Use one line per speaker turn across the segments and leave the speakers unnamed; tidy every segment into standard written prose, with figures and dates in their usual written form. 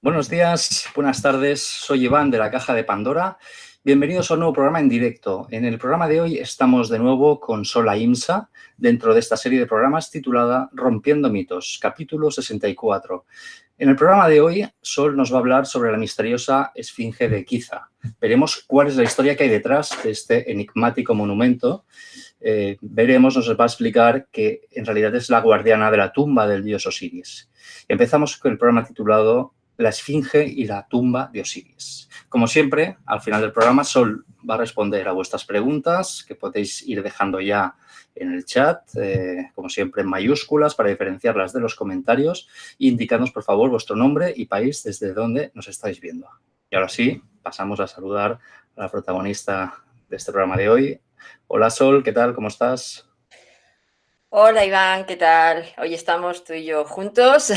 Buenos días, buenas tardes, soy Iván de la Caja de Pandora. Bienvenidos a un nuevo programa en directo. En el programa de hoy estamos de nuevo con Sol Ahimsa dentro de esta serie de programas titulada Rompiendo mitos, capítulo 64. En el programa de hoy, Sol nos va a hablar sobre la misteriosa Esfinge de Giza. Veremos cuál es la historia que hay detrás de este enigmático monumento. Nos va a explicar que en realidad es la guardiana de la tumba del dios Osiris. Empezamos con el programa titulado La Esfinge y la tumba de Osiris. Como siempre, al final del programa, Sol va a responder a vuestras preguntas, que podéis ir dejando ya en el chat, como siempre en mayúsculas, para diferenciarlas de los comentarios. Indicadnos, por favor, vuestro nombre y país desde donde nos estáis viendo. Y ahora sí, pasamos a saludar a la protagonista de este programa de hoy. Hola, Sol, ¿qué tal? ¿Cómo estás?
Hola Iván, ¿qué tal? Hoy estamos tú y yo juntos.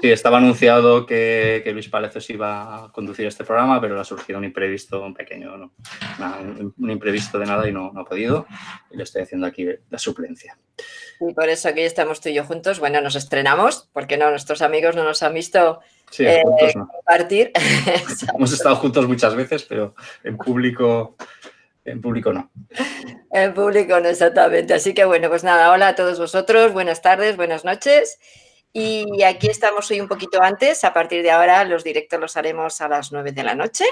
Sí, estaba anunciado que Luis Palacios iba a conducir este programa, pero le ha surgido un imprevisto, un pequeño, ¿no? Un imprevisto de nada y no ha podido. Y le estoy haciendo aquí la suplencia.
Y por eso aquí estamos tú y yo juntos. Bueno, nos estrenamos, porque no, nuestros amigos no nos han visto
Sí, juntos no.
compartir.
Hemos estado juntos muchas veces, pero en público no.
En público, no exactamente. Así que bueno, pues nada, hola a todos vosotros, buenas tardes, buenas noches. Y aquí estamos hoy un poquito antes. A partir de ahora los directos los haremos a las 9 de la noche.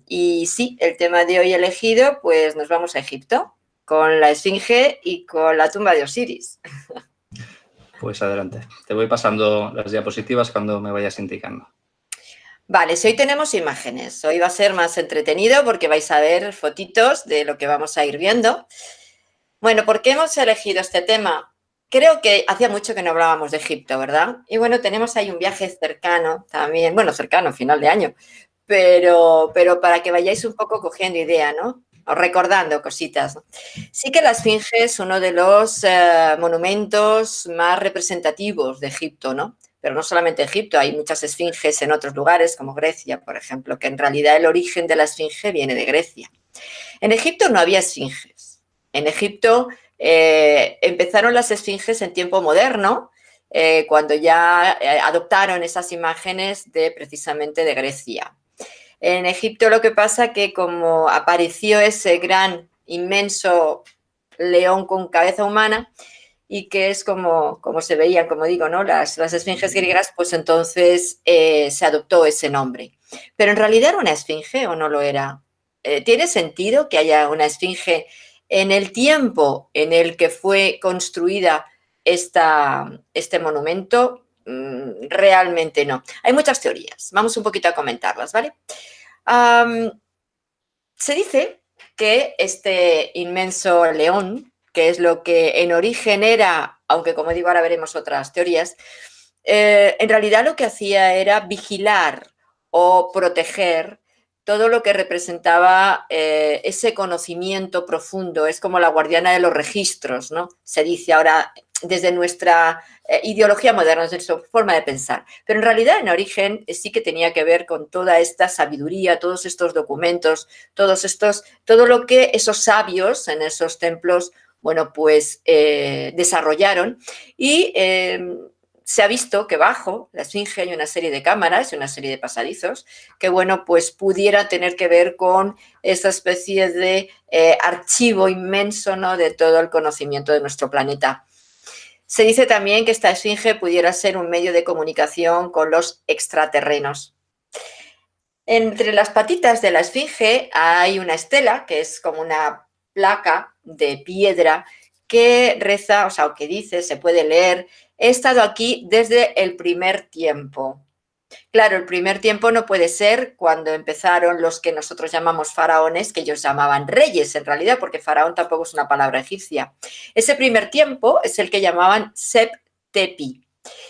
Y sí, el tema de hoy elegido, pues nos vamos a Egipto con la Esfinge y con la tumba de Osiris.
Pues adelante. Te voy pasando las diapositivas cuando me vayas indicando.
Vale, si hoy tenemos imágenes, hoy va a ser más entretenido porque vais a ver fotitos de lo que vamos a ir viendo. Bueno, ¿por qué hemos elegido este tema? Creo que hacía mucho que no hablábamos de Egipto, ¿verdad? Y bueno, tenemos ahí un viaje cercano también, bueno, cercano, final de año, pero para que vayáis un poco cogiendo idea, ¿no? O recordando cositas, ¿no? Sí que la Esfinge es uno de los monumentos más representativos de Egipto, ¿no? Pero no solamente Egipto, hay muchas esfinges en otros lugares, como Grecia, por ejemplo, que en realidad el origen de la Esfinge viene de Grecia. En Egipto no había esfinges. En Egipto empezaron las esfinges en tiempo moderno, cuando ya adoptaron esas imágenes de precisamente de Grecia. En Egipto lo que pasa que como apareció ese gran, inmenso león con cabeza humana y que es como se veían, como digo, ¿no? Las esfinges griegas, pues entonces se adoptó ese nombre. Pero en realidad era una esfinge o no lo era. ¿Tiene sentido que haya una esfinge en el tiempo en el que fue construida este monumento? Realmente no. Hay muchas teorías. Vamos un poquito a comentarlas, ¿vale? Se dice que este inmenso león, que es lo que en origen era, aunque como digo ahora veremos otras teorías, en realidad lo que hacía era vigilar o proteger todo lo que representaba ese conocimiento profundo. Es como la guardiana de los registros, ¿no? Se dice ahora desde nuestra ideología moderna, desde nuestra forma de pensar. Pero en realidad, en origen, sí que tenía que ver con toda esta sabiduría, todos estos documentos, todo lo que esos sabios en esos templos, bueno, pues desarrollaron y se ha visto que bajo la Esfinge hay una serie de cámaras, una serie de pasadizos, que bueno, pues pudiera tener que ver con esa especie de archivo inmenso, ¿no? De todo el conocimiento de nuestro planeta. Se dice también que esta Esfinge pudiera ser un medio de comunicación con los extraterrenos. Entre las patitas de la Esfinge hay una estela, que es como una placa de piedra que reza, o sea, o que dice, se puede leer: he estado aquí desde el primer tiempo. Claro, el primer tiempo no puede ser cuando empezaron los que nosotros llamamos faraones, que ellos llamaban reyes en realidad, porque faraón tampoco es una palabra egipcia. Ese primer tiempo es el que llamaban Sep-Tepi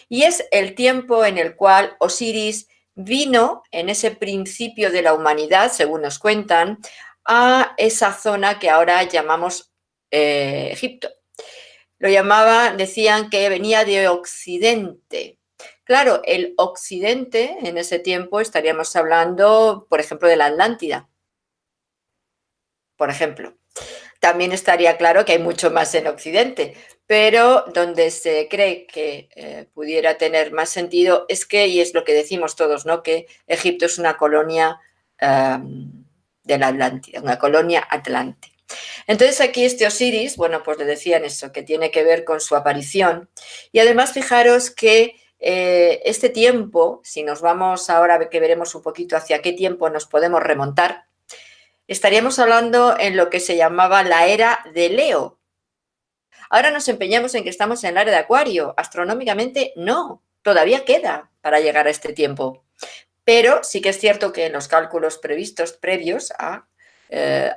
y es el tiempo en el cual Osiris vino en ese principio de la humanidad, según nos cuentan, a esa zona que ahora llamamos Egipto. Lo llamaban, decían que venía de Occidente. Claro, el Occidente en ese tiempo estaríamos hablando, por ejemplo, de la Atlántida. Por ejemplo. También estaría claro que hay mucho más en Occidente, pero donde se cree que pudiera tener más sentido es que, y es lo que decimos todos, ¿no?, que Egipto es una colonia de la Atlántida, una colonia atlante. Entonces aquí este Osiris, bueno, pues le decían eso, que tiene que ver con su aparición. Y además fijaros que este tiempo, si nos vamos ahora que veremos un poquito hacia qué tiempo nos podemos remontar, estaríamos hablando en lo que se llamaba la era de Leo. Ahora nos empeñamos en que estamos en el era de Acuario. Astronómicamente no, todavía queda para llegar a este tiempo. Pero sí que es cierto que en los cálculos previos a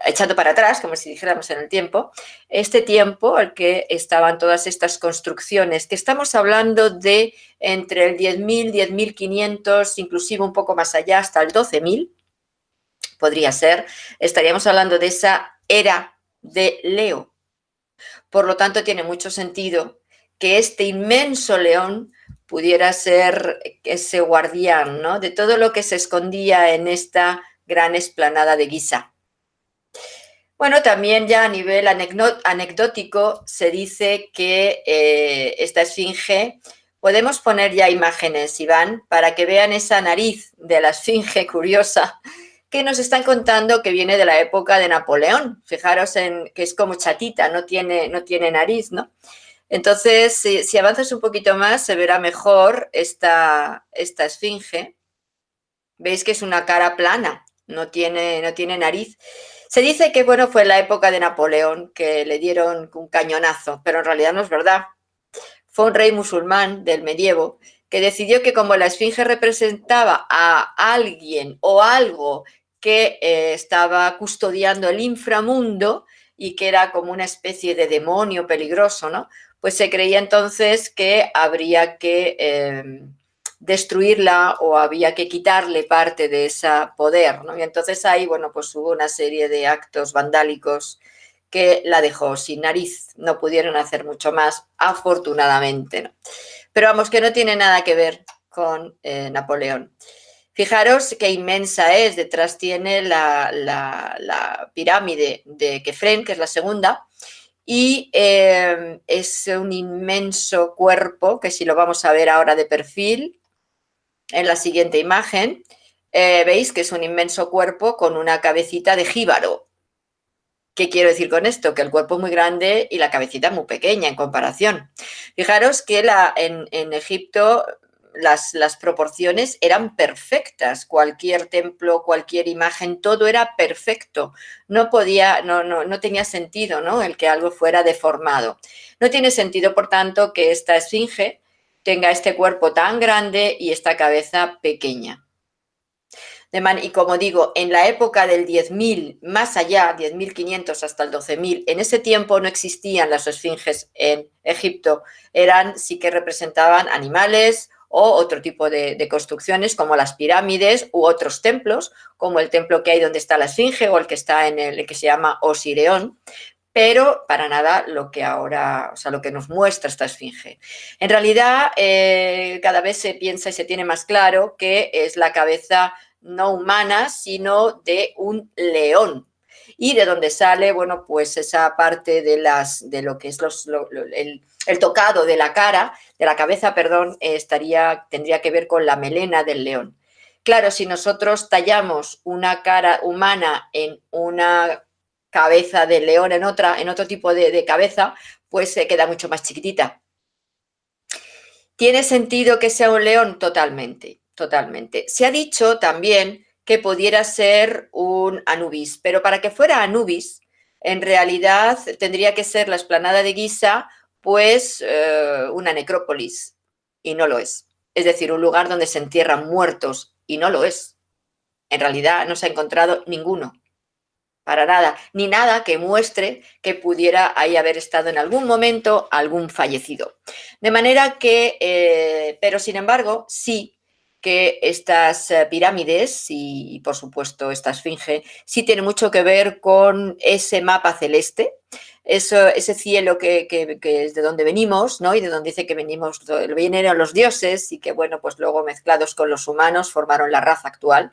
echando para atrás, como si dijéramos en el tiempo, este tiempo al que estaban todas estas construcciones, que estamos hablando de entre el 10.000, 10.500, inclusive un poco más allá, hasta el 12.000, podría ser, estaríamos hablando de esa era de Leo. Por lo tanto, tiene mucho sentido que este inmenso león pudiera ser ese guardián, ¿no?, de todo lo que se escondía en esta gran explanada de Giza. Bueno, también ya a nivel anecdótico se dice que esta esfinge, podemos poner ya imágenes, Iván, para que vean esa nariz de la esfinge curiosa que nos están contando que viene de la época de Napoleón. Fijaros en que es como chatita, no tiene nariz, ¿no? Entonces, si avanzas un poquito más, se verá mejor esta esfinge. Veis que es una cara plana, no tiene nariz. Se dice que, bueno, fue en la época de Napoleón que le dieron un cañonazo, pero en realidad no es verdad. Fue un rey musulmán del medievo que decidió que como la esfinge representaba a alguien o algo que estaba custodiando el inframundo y que era como una especie de demonio peligroso, ¿no?, pues se creía entonces que habría que destruirla o había que quitarle parte de ese poder, ¿no? Y entonces ahí, bueno, pues hubo una serie de actos vandálicos que la dejó sin nariz. No pudieron hacer mucho más, afortunadamente, ¿no? Pero vamos, que no tiene nada que ver con Napoleón. Fijaros qué inmensa es. Detrás tiene la pirámide de Kefren, que es la segunda, y es un inmenso cuerpo que, si lo vamos a ver ahora de perfil, en la siguiente imagen, veis que es un inmenso cuerpo con una cabecita de jíbaro. ¿Qué quiero decir con esto? Que el cuerpo es muy grande y la cabecita muy pequeña en comparación. Fijaros que en Egipto las proporciones eran perfectas. Cualquier templo, cualquier imagen, todo era perfecto. No tenía sentido, ¿no?, el que algo fuera deformado. No tiene sentido, por tanto, que esta esfinge tenga este cuerpo tan grande y esta cabeza pequeña. Y como digo, en la época del 10.000, más allá, 10.500 hasta el 12.000, en ese tiempo no existían las esfinges en Egipto. Sí que representaban animales o otro tipo de construcciones, como las pirámides u otros templos, como el templo que hay donde está la esfinge o el que está en el que se llama Osireón, pero para nada lo que ahora, o sea, lo que nos muestra esta esfinge. En realidad, cada vez se piensa y se tiene más claro que es la cabeza no humana, sino de un león. Y de donde sale, bueno, pues esa parte de lo que es el tocado de la cara, de la cabeza, perdón, tendría que ver con la melena del león. Claro, si nosotros tallamos una cara humana en una cabeza de león en otro tipo de cabeza, pues se queda mucho más chiquitita. ¿Tiene sentido que sea un león? Totalmente, totalmente. Se ha dicho también que pudiera ser un Anubis, pero para que fuera Anubis, en realidad tendría que ser la explanada de Giza, pues una necrópolis, y no lo es. Es decir, un lugar donde se entierran muertos, y no lo es. En realidad no se ha encontrado ninguno. Para nada, ni nada que muestre que pudiera ahí haber estado en algún momento algún fallecido. De manera que, pero sin embargo, sí que estas pirámides y por supuesto esta esfinge sí tiene mucho que ver con ese mapa celeste, ese cielo que es de donde venimos, ¿no? Y de donde dice que vinieron los dioses y que, bueno, pues luego mezclados con los humanos formaron la raza actual,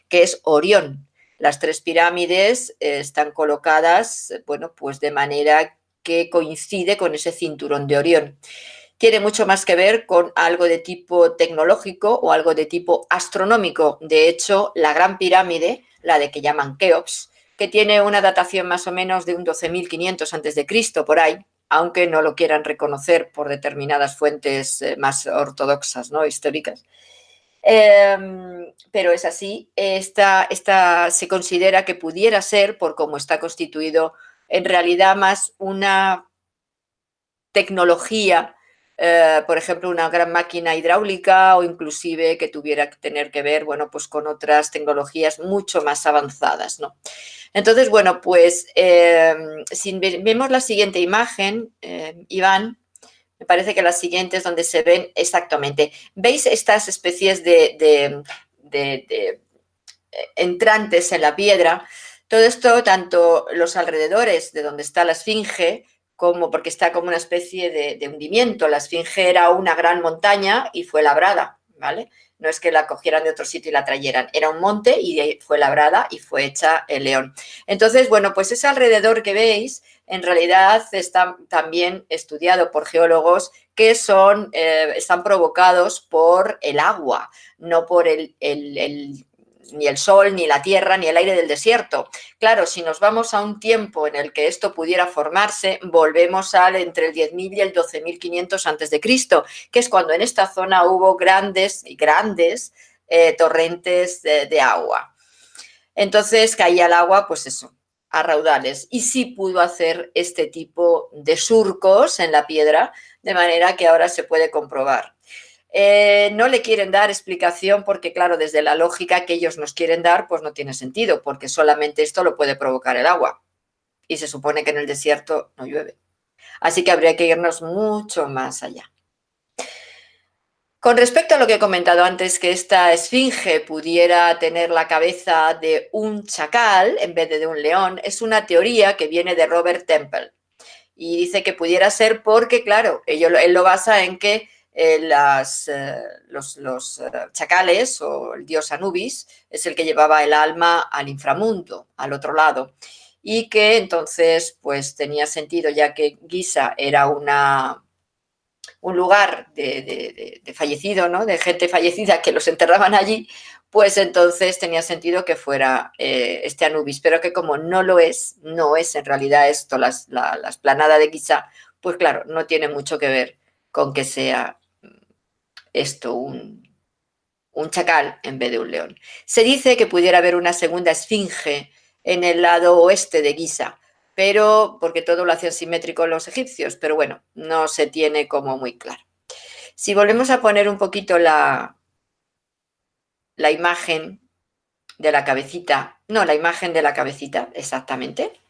que es Orión. Las tres pirámides están colocadas, bueno, pues de manera que coincide con ese cinturón de Orión. Tiene mucho más que ver con algo de tipo tecnológico o algo de tipo astronómico. De hecho, la Gran Pirámide, la de que llaman Keops, que tiene una datación más o menos de un 12.500 a.C. por ahí, aunque no lo quieran reconocer por determinadas fuentes más ortodoxas, ¿no?, históricas. Pero es así. Esta se considera que pudiera ser, por cómo está constituido, en realidad más una tecnología, por ejemplo, una gran máquina hidráulica o inclusive que tuviera que tener que ver, bueno, pues con otras tecnologías mucho más avanzadas, ¿no? Entonces, bueno, pues si vemos la siguiente imagen, Iván, me parece que la siguiente es donde se ven exactamente. ¿Veis estas especies de entrantes en la piedra? Todo esto, tanto los alrededores de donde está la esfinge, como porque está como una especie de hundimiento. La esfinge era una gran montaña y fue labrada, ¿vale? No es que la cogieran de otro sitio y la trayeran. Era un monte y fue labrada y fue hecha el león. Entonces, bueno, pues ese alrededor que veis, en realidad está también estudiado por geólogos que están provocados por el agua, no por ni el sol, ni la tierra, ni el aire del desierto. Claro, si nos vamos a un tiempo en el que esto pudiera formarse, volvemos entre el 10.000 y el 12.500 a.C., que es cuando en esta zona hubo grandes torrentes de agua. Entonces caía el agua, pues eso, a raudales. Y sí pudo hacer este tipo de surcos en la piedra, de manera que ahora se puede comprobar. No le quieren dar explicación porque, claro, desde la lógica que ellos nos quieren dar, pues no tiene sentido, porque solamente esto lo puede provocar el agua. Y se supone que en el desierto no llueve. Así que habría que irnos mucho más allá. Con respecto a lo que he comentado antes, que esta esfinge pudiera tener la cabeza de un chacal en vez de un león, es una teoría que viene de Robert Temple. Y dice que pudiera ser porque, claro, él lo basa en que los chacales o el dios Anubis es el que llevaba el alma al inframundo, al otro lado, y que entonces pues tenía sentido, ya que Giza era un lugar de fallecido, ¿no?, de gente fallecida que los enterraban allí, pues entonces tenía sentido que fuera este Anubis, pero que como no es en realidad esto, la explanada de Giza, pues claro, no tiene mucho que ver con que sea esto un chacal en vez de un león. Se dice que pudiera haber una segunda esfinge en el lado oeste de Giza, pero porque todo lo hacían simétrico los egipcios, pero bueno, no se tiene como muy claro. Si volvemos a poner un poquito la imagen de la cabecita, no, la imagen de la cabecita, exactamente.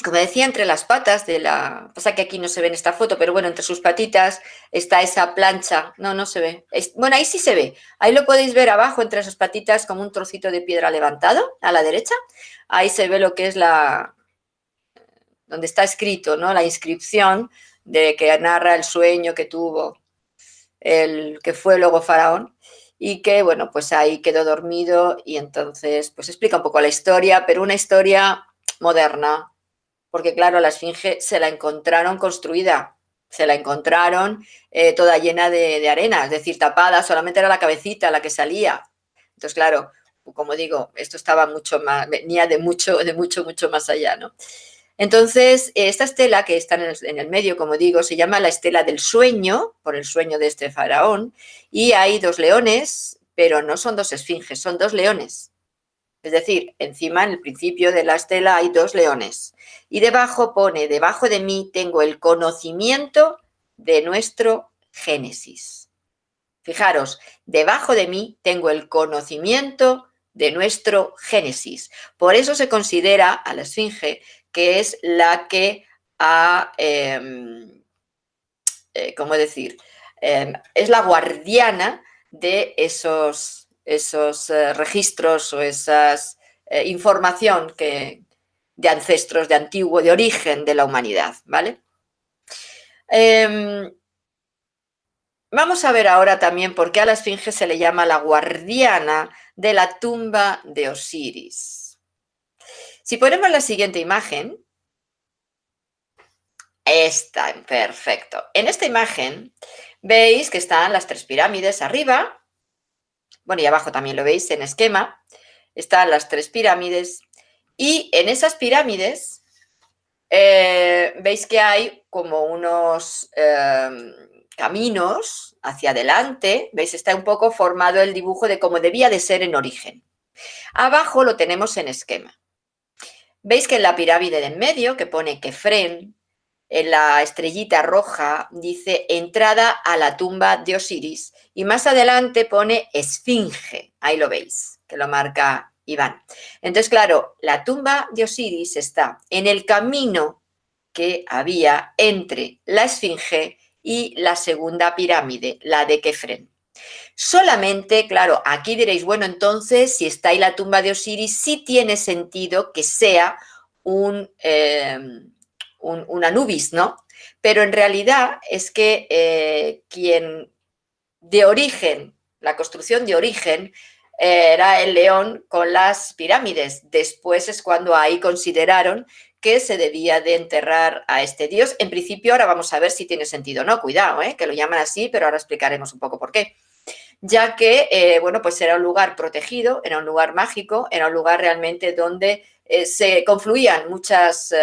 Como decía, entre las patas pasa que aquí no se ve en esta foto, pero bueno, entre sus patitas está esa plancha. No se ve. Bueno, ahí sí se ve. Ahí lo podéis ver abajo, entre sus patitas, como un trocito de piedra levantado a la derecha. Ahí se ve lo que es donde está escrito, ¿no?, la inscripción de que narra el sueño que tuvo el que fue luego faraón y que, bueno, pues ahí quedó dormido y entonces pues explica un poco la historia, pero una historia moderna, porque claro, la esfinge se la encontraron construida, se la encontraron toda llena de arena, es decir, tapada, solamente era la cabecita la que salía. Entonces, claro, como digo, esto estaba mucho más, venía de mucho más allá, ¿no? Entonces, esta estela que está en el medio, como digo, se llama la estela del sueño, por el sueño de este faraón, y hay dos leones, pero no son dos esfinges, son dos leones. Es decir, encima, en el principio de la estela hay dos leones. Y debajo pone, debajo de mí tengo el conocimiento de nuestro Génesis. Fijaros, debajo de mí tengo el conocimiento de nuestro Génesis. Por eso se considera a la esfinge que es la que ha, ¿cómo decir? Es la guardiana de esos registros o esas información de ancestros, de antiguo, de origen de la humanidad, ¿vale? Vamos a ver ahora también por qué a la esfinge se le llama la guardiana de la tumba de Osiris. Si ponemos la siguiente imagen, esta, perfecto. En esta imagen veis que están las 3 pirámides arriba, bueno, y abajo también lo veis en esquema, están las 3 pirámides, y en esas pirámides veis que hay como unos caminos hacia adelante, veis, está un poco formado el dibujo de cómo debía de ser en origen. Abajo lo tenemos en esquema. Veis que en la pirámide de en medio, que pone Kefren, en la estrellita roja dice entrada a la tumba de Osiris, y más adelante pone esfinge, ahí lo veis, que lo marca Iván. Entonces, claro, la tumba de Osiris está en el camino que había entre la esfinge y la segunda pirámide, la de Kefren. Solamente, claro, aquí diréis, bueno, entonces, si está ahí la tumba de Osiris, sí tiene sentido que sea un Anubis, ¿no? Pero en realidad es que quien de origen, la construcción de origen, era el león con las pirámides. Después es cuando ahí consideraron que se debía de enterrar a este dios. En principio, ahora vamos a ver si tiene sentido o no. Cuidado, que lo llaman así, pero ahora explicaremos un poco por qué. Ya que, bueno, pues era un lugar protegido, era un lugar mágico, era un lugar realmente donde se confluían muchas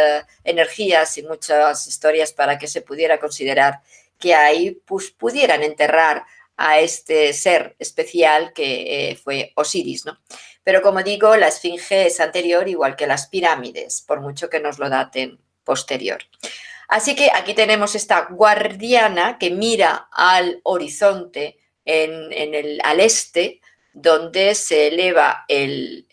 energías y muchas historias para que se pudiera considerar que ahí pues, pudieran enterrar a este ser especial que fue Osiris, ¿no? Pero como digo, la esfinge es anterior, igual que las pirámides, por mucho que nos lo daten posterior. Así que aquí tenemos esta guardiana que mira al horizonte al este, donde se eleva el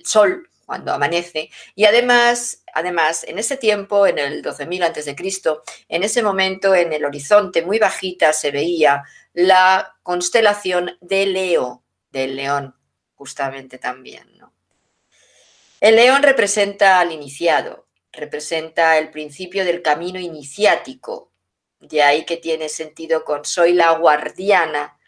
sol cuando amanece, y además en ese tiempo, en el 12.000 a.C., en ese momento en el horizonte muy bajita se veía la constelación de Leo, del león, justamente también, ¿no? El león representa al iniciado, representa el principio del camino iniciático, de ahí que tiene sentido con soy la guardiana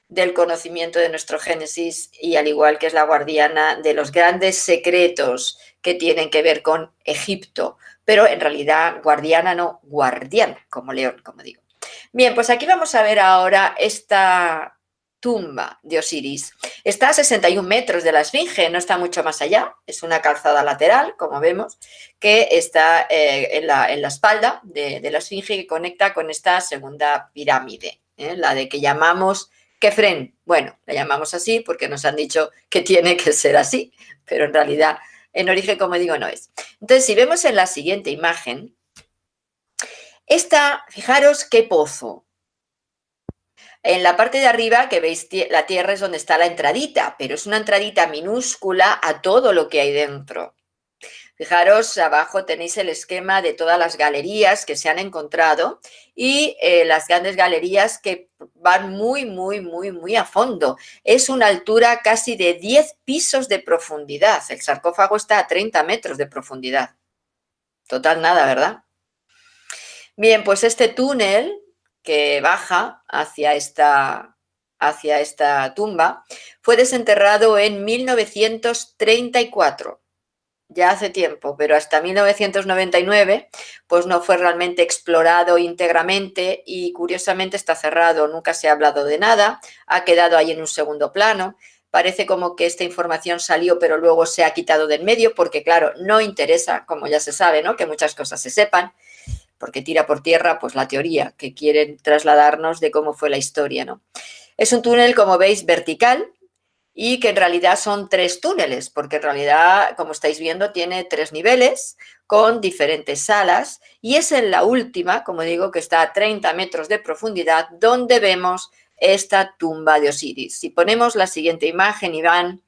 del conocimiento de nuestro Génesis, y al igual que es la guardiana de los grandes secretos que tienen que ver con Egipto, pero en realidad guardiana no, guardián, como león, como digo. Bien, pues aquí vamos a ver ahora esta tumba de Osiris. Está a 61 metros de la Esfinge, no está mucho más allá, es una calzada lateral, como vemos, que está en la espalda de la Esfinge, que conecta con esta segunda pirámide, la de que llamamos Kefren. Bueno, la llamamos así porque nos han dicho que tiene que ser así, pero en realidad, en origen, como digo, no es. Entonces, si vemos en la siguiente imagen, esta, fijaros qué pozo. En la parte de arriba, que veis la tierra, es donde está la entradita, pero es una entradita minúscula a todo lo que hay dentro. Fijaros, abajo tenéis el esquema de todas las galerías que se han encontrado y las grandes galerías que van muy a fondo. Es una altura casi de 10 pisos de profundidad. El sarcófago está a 30 metros de profundidad. Total nada, ¿verdad? Bien, pues este túnel que baja hacia esta tumba fue desenterrado en 1934. Ya hace tiempo, pero hasta 1999 pues no fue realmente explorado íntegramente y curiosamente está cerrado, nunca se ha hablado de nada, ha quedado ahí en un segundo plano. Parece como que esta información salió pero luego se ha quitado del medio porque claro, no interesa, como ya se sabe, ¿no? Que muchas cosas se sepan, porque tira por tierra pues la teoría que quieren trasladarnos de cómo fue la historia, ¿no? Es un túnel, como veis, vertical, y que en realidad son 3 túneles, porque en realidad, como estáis viendo, tiene 3 niveles con diferentes salas, y es en la última, como digo, que está a 30 metros de profundidad, donde vemos esta tumba de Osiris. Si ponemos la siguiente imagen, Iván,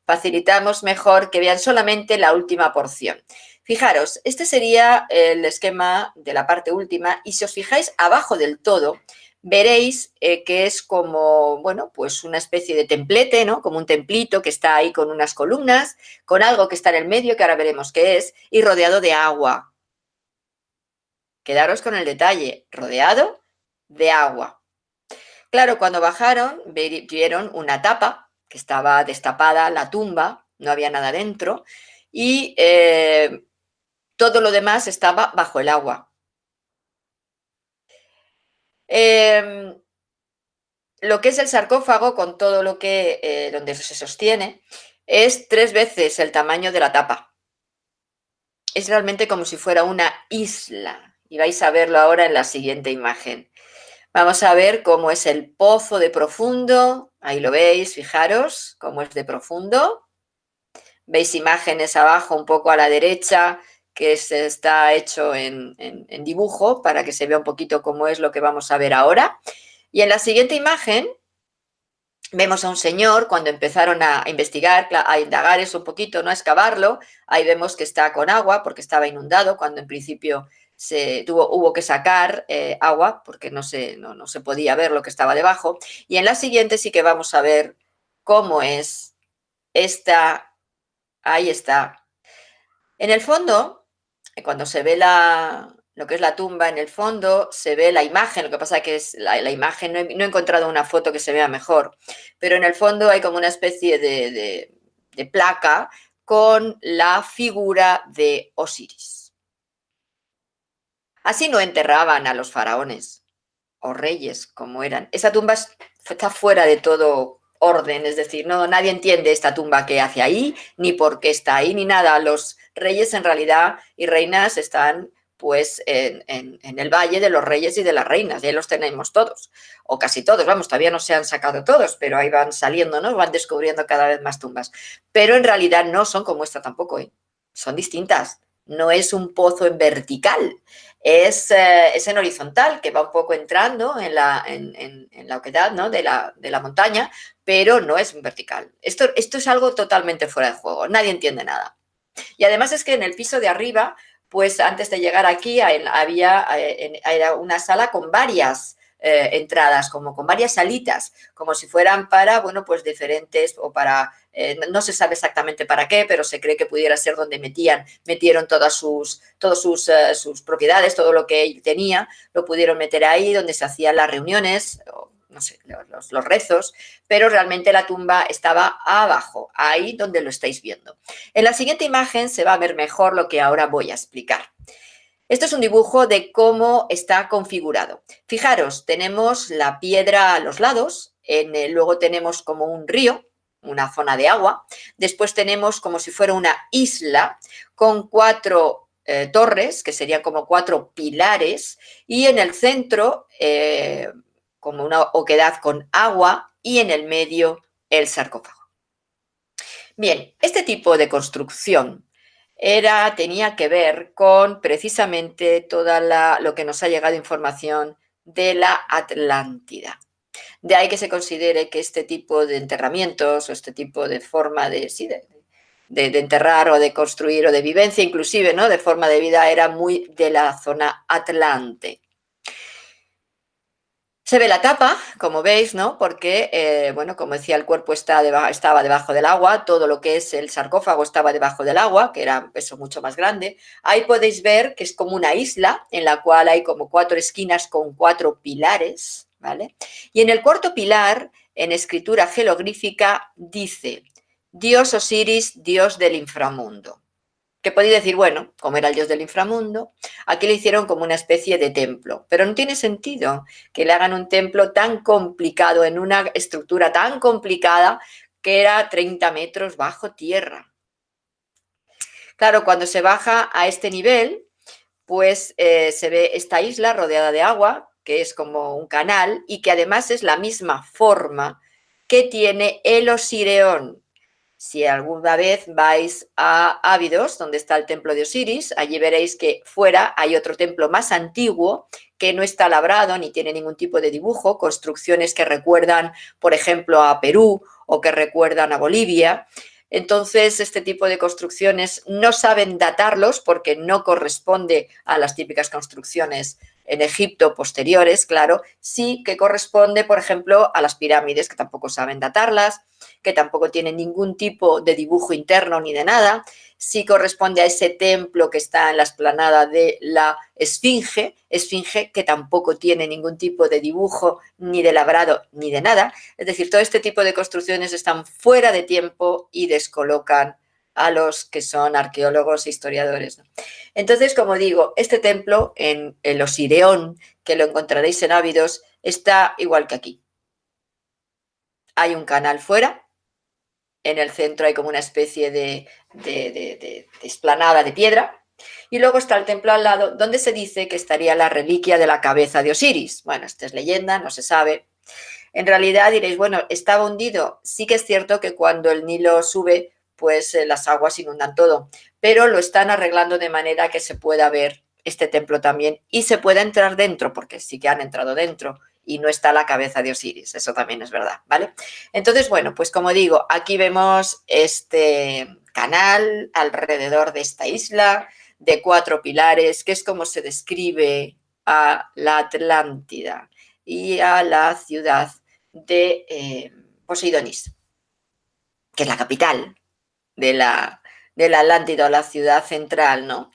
facilitamos mejor que vean solamente la última porción. Fijaros, este sería el esquema de la parte última, y si os fijáis abajo del todo, veréis que es como, bueno, pues una especie de templete, ¿no? Como un templito que está ahí con unas columnas, con algo que está en el medio, que ahora veremos qué es, y rodeado de agua. Quedaros con el detalle, rodeado de agua. Claro, cuando bajaron, vieron una tapa, que estaba destapada la tumba, no había nada dentro, y todo lo demás estaba bajo el agua. Lo que es el sarcófago, con todo lo que donde se sostiene, es 3 veces el tamaño de la tapa. Es realmente como si fuera una isla, y vais a verlo ahora en la siguiente imagen. Vamos a ver cómo es el pozo de profundo. Ahí lo veis, fijaros cómo es de profundo. Veis imágenes abajo, un poco a la derecha, que está hecho en dibujo para que se vea un poquito cómo es lo que vamos a ver ahora. Y en la siguiente imagen vemos a un señor cuando empezaron a investigar, a indagar eso un poquito, no a excavarlo. Ahí vemos que está con agua porque estaba inundado cuando en principio hubo que sacar agua porque no se podía ver lo que estaba debajo. Y en la siguiente sí que vamos a ver cómo es esta. Ahí está. En el fondo, cuando se ve lo que es la tumba, en el fondo se ve la imagen. Lo que pasa es que la imagen, no he encontrado una foto que se vea mejor, pero en el fondo hay como una especie de placa con la figura de Osiris. Así no enterraban a los faraones o reyes como eran. Esa tumba está fuera de todo orden, es decir, nadie entiende esta tumba que hace ahí, ni por qué está ahí, ni nada. Los reyes en realidad y reinas están pues en el valle de los reyes y de las reinas, ya los tenemos todos, o casi todos, vamos, todavía no se han sacado todos, pero ahí van saliendo, ¿no? Van descubriendo cada vez más tumbas. Pero en realidad no son como esta tampoco, ¿eh? Son distintas. No es un pozo en vertical, es en horizontal, que va un poco entrando en la oquedad, ¿no? de la montaña, pero no es en vertical. Esto es algo totalmente fuera de juego, nadie entiende nada. Y además es que en el piso de arriba, pues antes de llegar aquí era una sala con varias entradas, como con varias salitas, como si fueran para, bueno, pues diferentes o para, no se sabe exactamente para qué, pero se cree que pudiera ser donde metieron todas sus propiedades, todo lo que él tenía, lo pudieron meter ahí, donde se hacían las reuniones, no sé, los rezos, pero realmente la tumba estaba abajo, ahí donde lo estáis viendo. En la siguiente imagen se va a ver mejor lo que ahora voy a explicar. Esto es un dibujo de cómo está configurado. Fijaros, tenemos la piedra a los lados, luego tenemos como un río, una zona de agua, después tenemos como si fuera una isla con 4 torres, que serían como 4 pilares, y en el centro como una oquedad con agua y en el medio el sarcófago. Bien, este tipo de construcción tenía que ver con precisamente toda lo que nos ha llegado información de la Atlántida. De ahí que se considere que este tipo de enterramientos o este tipo de forma de enterrar o de construir o de vivencia inclusive, ¿no? De forma de vida era muy de la zona atlante. Se ve la tapa, como veis, ¿no? Porque, bueno, como decía, el cuerpo estaba debajo del agua, todo lo que es el sarcófago estaba debajo del agua, que era eso mucho más grande. Ahí podéis ver que es como una isla en la cual hay como 4 esquinas con 4 pilares, ¿vale? Y en el cuarto pilar, en escritura jeroglífica, dice: Dios Osiris, Dios del inframundo. Que podéis decir, bueno, como era el dios del inframundo, aquí le hicieron como una especie de templo, pero no tiene sentido que le hagan un templo tan complicado, en una estructura tan complicada que era 30 metros bajo tierra. Claro, cuando se baja a este nivel, pues se ve esta isla rodeada de agua, que es como un canal y que además es la misma forma que tiene el Osireón. Si alguna vez vais a Ábidos, donde está el templo de Osiris, allí veréis que fuera hay otro templo más antiguo que no está labrado ni tiene ningún tipo de dibujo, construcciones que recuerdan, por ejemplo, a Perú o que recuerdan a Bolivia. Entonces, este tipo de construcciones no saben datarlos porque no corresponde a las típicas construcciones en Egipto posteriores, claro, sí que corresponde, por ejemplo, a las pirámides, que tampoco saben datarlas, que tampoco tienen ningún tipo de dibujo interno ni de nada, sí corresponde a ese templo que está en la explanada de la Esfinge que tampoco tiene ningún tipo de dibujo, ni de labrado, ni de nada. Es decir, todo este tipo de construcciones están fuera de tiempo y descolocan a los que son arqueólogos e historiadores, ¿no? Entonces, como digo, este templo en el Osireón, que lo encontraréis en Ábidos, está igual que aquí. Hay un canal fuera, en el centro hay como una especie de explanada de piedra, y luego está el templo al lado, donde se dice que estaría la reliquia de la cabeza de Osiris. Bueno, esta es leyenda, no se sabe. En realidad diréis, bueno, estaba hundido. Sí que es cierto que cuando el Nilo sube, pues las aguas inundan todo, pero lo están arreglando de manera que se pueda ver este templo también y se pueda entrar dentro, porque sí que han entrado dentro y no está la cabeza de Osiris, eso también es verdad, ¿vale? Entonces, bueno, pues como digo, aquí vemos este canal alrededor de esta isla de 4 pilares, que es como se describe a la Atlántida y a la ciudad de Poseidonis, que es la capital de la Atlántida, la ciudad central, ¿no?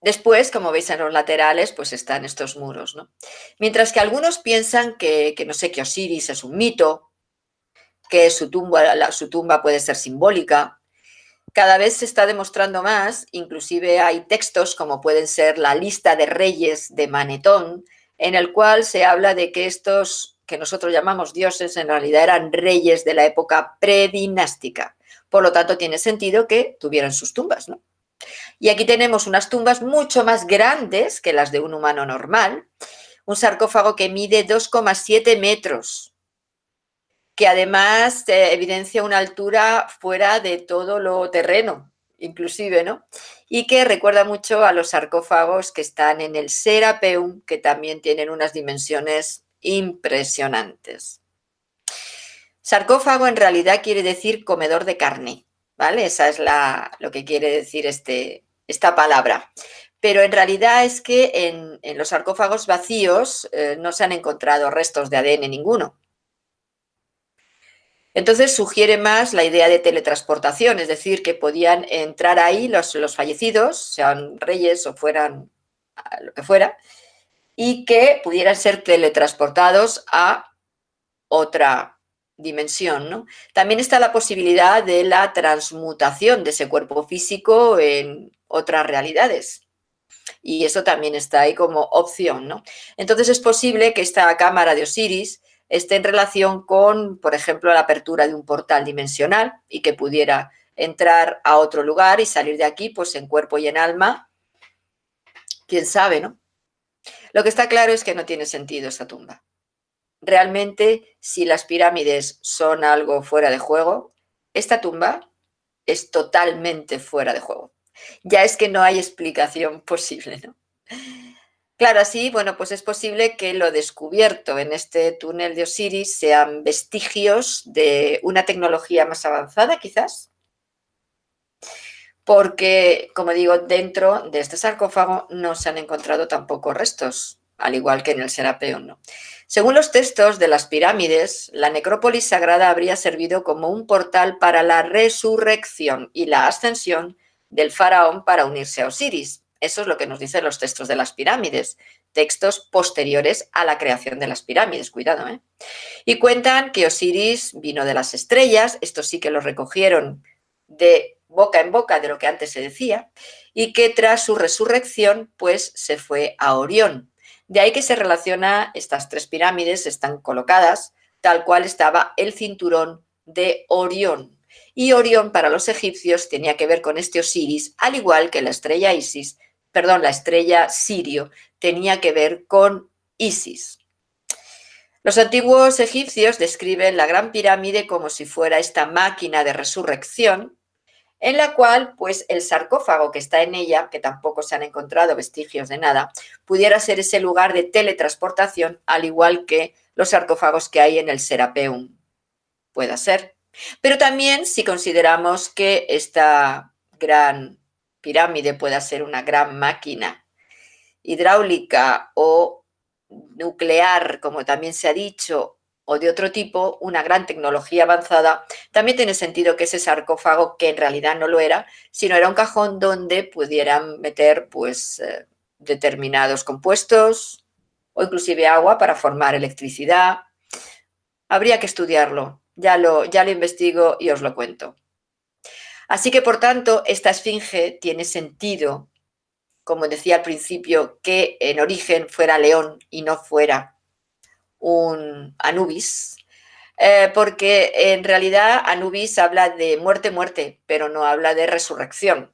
Después, como veis en los laterales, pues están estos muros, ¿no? Mientras que algunos piensan que no sé, que Osiris es un mito, que su tumba puede ser simbólica. Cada vez se está demostrando más, inclusive hay textos como pueden ser la lista de reyes de Manetón, en el cual se habla de que estos que nosotros llamamos dioses en realidad eran reyes de la época predinástica. Por lo tanto, tiene sentido que tuvieran sus tumbas, ¿no? Y aquí tenemos unas tumbas mucho más grandes que las de un humano normal, un sarcófago que mide 2,7 metros, que además evidencia una altura fuera de todo lo terreno, inclusive, ¿no? Y que recuerda mucho a los sarcófagos que están en el Serapeum, que también tienen unas dimensiones impresionantes. Sarcófago en realidad quiere decir comedor de carne, ¿vale? Esa es lo que quiere decir esta palabra. Pero en realidad es que en los sarcófagos vacíos no se han encontrado restos de ADN ninguno. Entonces sugiere más la idea de teletransportación, es decir, que podían entrar ahí los fallecidos, sean reyes o fueran lo que fuera, y que pudieran ser teletransportados a otra dimensión, ¿no? También está la posibilidad de la transmutación de ese cuerpo físico en otras realidades. Y eso también está ahí como opción, ¿no? Entonces es posible que esta cámara de Osiris esté en relación con, por ejemplo, la apertura de un portal dimensional y que pudiera entrar a otro lugar y salir de aquí, pues en cuerpo y en alma. Quién sabe, ¿no? Lo que está claro es que no tiene sentido esta tumba. Realmente, si las pirámides son algo fuera de juego, esta tumba es totalmente fuera de juego. Ya es que no hay explicación posible, ¿no? Claro, así, bueno, pues es posible que lo descubierto en este túnel de Osiris sean vestigios de una tecnología más avanzada, quizás, porque, como digo, dentro de este sarcófago no se han encontrado tampoco restos, al igual que en el Serapeum, ¿no? Según los textos de las pirámides, la necrópolis sagrada habría servido como un portal para la resurrección y la ascensión del faraón para unirse a Osiris. Eso es lo que nos dicen los textos de las pirámides, textos posteriores a la creación de las pirámides, cuidado, ¿eh? Y cuentan que Osiris vino de las estrellas, esto sí que lo recogieron de boca en boca de lo que antes se decía, y que tras su resurrección, pues se fue a Orión. De ahí que se relaciona, estas 3 pirámides están colocadas tal cual estaba el cinturón de Orión. Y Orión para los egipcios tenía que ver con este Osiris, al igual que la estrella la estrella Sirio tenía que ver con Isis. Los antiguos egipcios describen la Gran Pirámide como si fuera esta máquina de resurrección, en la cual, pues, el sarcófago que está en ella, que tampoco se han encontrado vestigios de nada, pudiera ser ese lugar de teletransportación, al igual que los sarcófagos que hay en el Serapeum. Pueda ser. Pero también, si consideramos que esta gran pirámide pueda ser una gran máquina hidráulica o nuclear, como también se ha dicho, o de otro tipo, una gran tecnología avanzada, también tiene sentido que ese sarcófago, que en realidad no lo era, sino era un cajón donde pudieran meter pues determinados compuestos o inclusive agua para formar electricidad. Habría que estudiarlo, ya lo investigo y os lo cuento. Así que, por tanto, esta esfinge tiene sentido, como decía al principio, que en origen fuera león y no fuera un Anubis, porque en realidad Anubis habla de muerte, muerte, pero no habla de resurrección.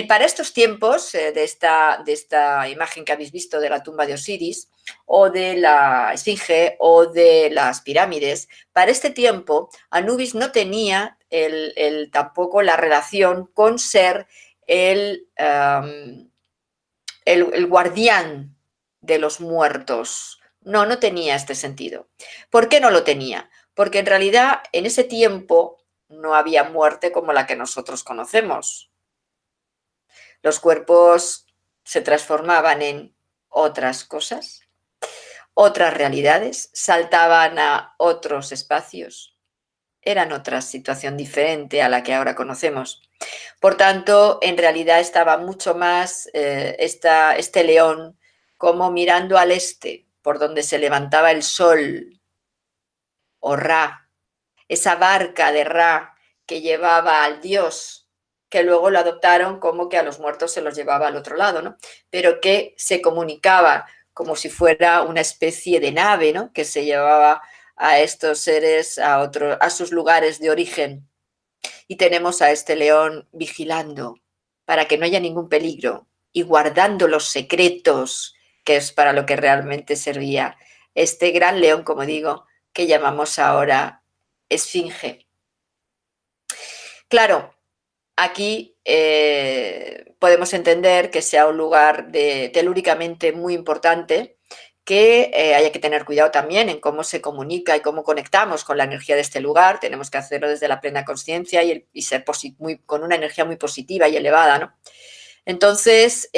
Para estos tiempos, de esta imagen que habéis visto de la tumba de Osiris, o de la Esfinge, o de las pirámides, para este tiempo Anubis no tenía tampoco la relación con ser el guardián de los muertos. No, no tenía este sentido. ¿Por qué no lo tenía? Porque en realidad en ese tiempo no había muerte como la que nosotros conocemos. Los cuerpos se transformaban en otras cosas, otras realidades, saltaban a otros espacios, eran otra situación diferente a la que ahora conocemos. Por tanto, en realidad estaba mucho más este león como mirando al este, por donde se levantaba el sol, o Ra, esa barca de Ra que llevaba al dios, que luego lo adoptaron como que a los muertos se los llevaba al otro lado, ¿no? Pero que se comunicaba como si fuera una especie de nave, ¿no? Que se llevaba a estos seres a sus lugares de origen. Y tenemos a este león vigilando para que no haya ningún peligro y guardando los secretos, que es para lo que realmente servía este gran león, como digo, que llamamos ahora esfinge. Claro, aquí podemos entender que sea un lugar telúricamente muy importante, que haya que tener cuidado también en cómo se comunica y cómo conectamos con la energía de este lugar. Tenemos que hacerlo desde la plena conciencia y ser con una energía muy positiva y elevada, ¿no? Entonces,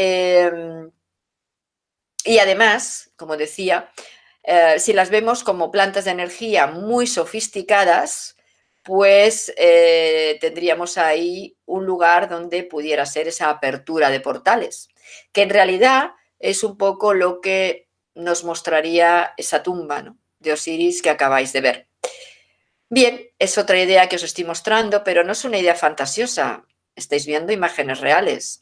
y además, como decía, si las vemos como plantas de energía muy sofisticadas, pues tendríamos ahí un lugar donde pudiera ser esa apertura de portales, que en realidad es un poco lo que nos mostraría esa tumba, ¿no?, de Osiris que acabáis de ver. Bien, es otra idea que os estoy mostrando, pero no es una idea fantasiosa. Estáis viendo imágenes reales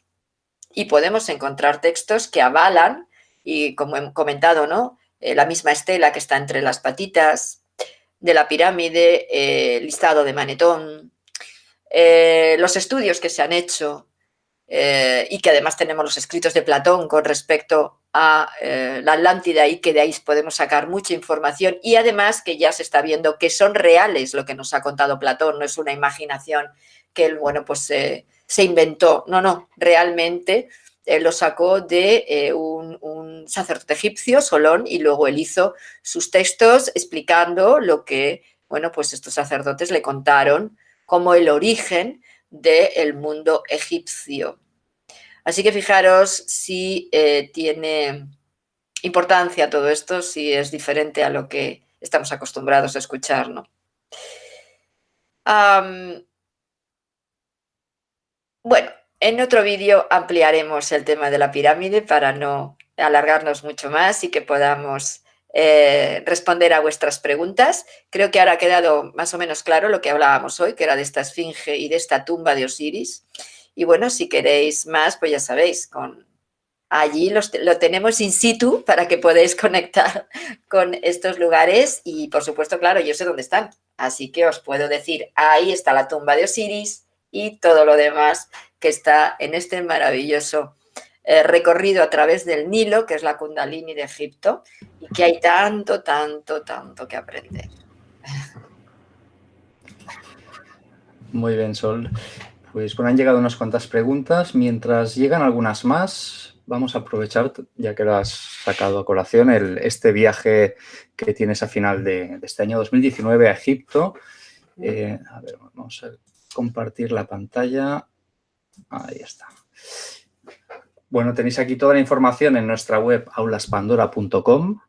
y podemos encontrar textos que avalan, y como he comentado, ¿no?, la misma estela que está entre las patitas de la pirámide, el listado de Manetón, los estudios que se han hecho, y que además tenemos los escritos de Platón con respecto a la Atlántida, y que de ahí podemos sacar mucha información, y además que ya se está viendo que son reales lo que nos ha contado Platón, no es una imaginación que él, bueno, pues se inventó, no, realmente lo sacó de un sacerdote egipcio, Solón, y luego él hizo sus textos explicando lo que, bueno, pues estos sacerdotes le contaron como el origen del mundo egipcio. Así que fijaros si tiene importancia todo esto, si es diferente a lo que estamos acostumbrados a escuchar, ¿no? Bueno, en otro vídeo ampliaremos el tema de la pirámide para no alargarnos mucho más y que podamos responder a vuestras preguntas. Creo que ahora ha quedado más o menos claro lo que hablábamos hoy, que era de esta esfinge y de esta tumba de Osiris. Y bueno, si queréis más, pues ya sabéis, allí lo tenemos in situ para que podáis conectar con estos lugares y, por supuesto, claro, yo sé dónde están. Así que os puedo decir, ahí está la tumba de Osiris y todo lo demás que está en este maravilloso recorrido a través del Nilo, que es la Kundalini de Egipto, y que hay tanto, tanto, tanto que aprender.
Muy bien, Sol. Pues bueno, han llegado unas cuantas preguntas. Mientras llegan algunas más, vamos a aprovechar, ya que lo has sacado a colación, este viaje que tienes a final de este año 2019 a Egipto. A ver, vamos a compartir la pantalla. Ahí está. Bueno, tenéis aquí toda la información en nuestra web aulaspandora.com,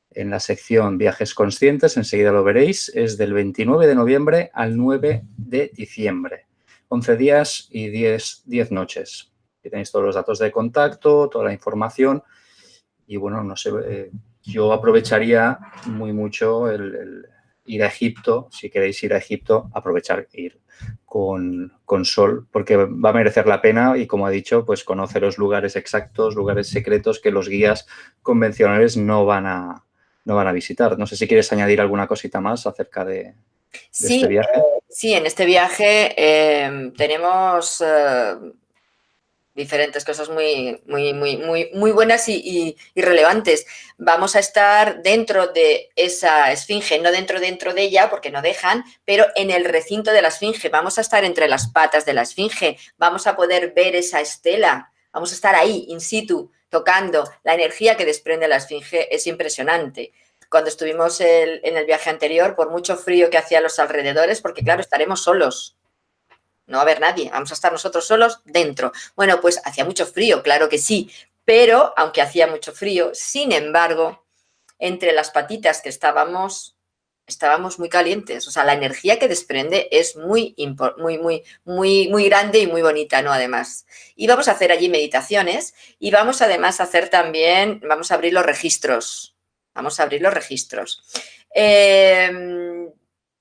en la sección Viajes Conscientes, enseguida lo veréis. Es del 29 de noviembre al 9 de diciembre. 11 días y 10 noches. Aquí tenéis todos los datos de contacto, toda la información. Y bueno, no sé, yo aprovecharía muy mucho ir a Egipto, si queréis ir a Egipto, aprovechar ir con Sol, porque va a merecer la pena y, como ha dicho, pues conoce los lugares exactos, lugares secretos que los guías convencionales no van a visitar. No sé si quieres añadir alguna cosita más acerca de este viaje.
Sí, en este viaje tenemos diferentes cosas muy buenas y relevantes. Vamos a estar dentro de esa esfinge, no dentro de ella, porque no dejan, pero en el recinto de la esfinge. Vamos a estar entre las patas de la esfinge, vamos a poder ver esa estela, vamos a estar ahí, in situ, tocando. La energía que desprende la esfinge es impresionante. Cuando estuvimos en el viaje anterior, por mucho frío que hacía a los alrededores, porque claro, estaremos solos, no va a haber nadie, vamos a estar nosotros solos dentro. Bueno, pues hacía mucho frío, claro que sí, pero aunque hacía mucho frío, sin embargo, entre las patitas que estábamos muy calientes. O sea, la energía que desprende es muy grande y muy bonita, ¿no? Además. Y vamos a hacer allí meditaciones y vamos además a hacer también, vamos a abrir los registros. Vamos a abrir los registros. En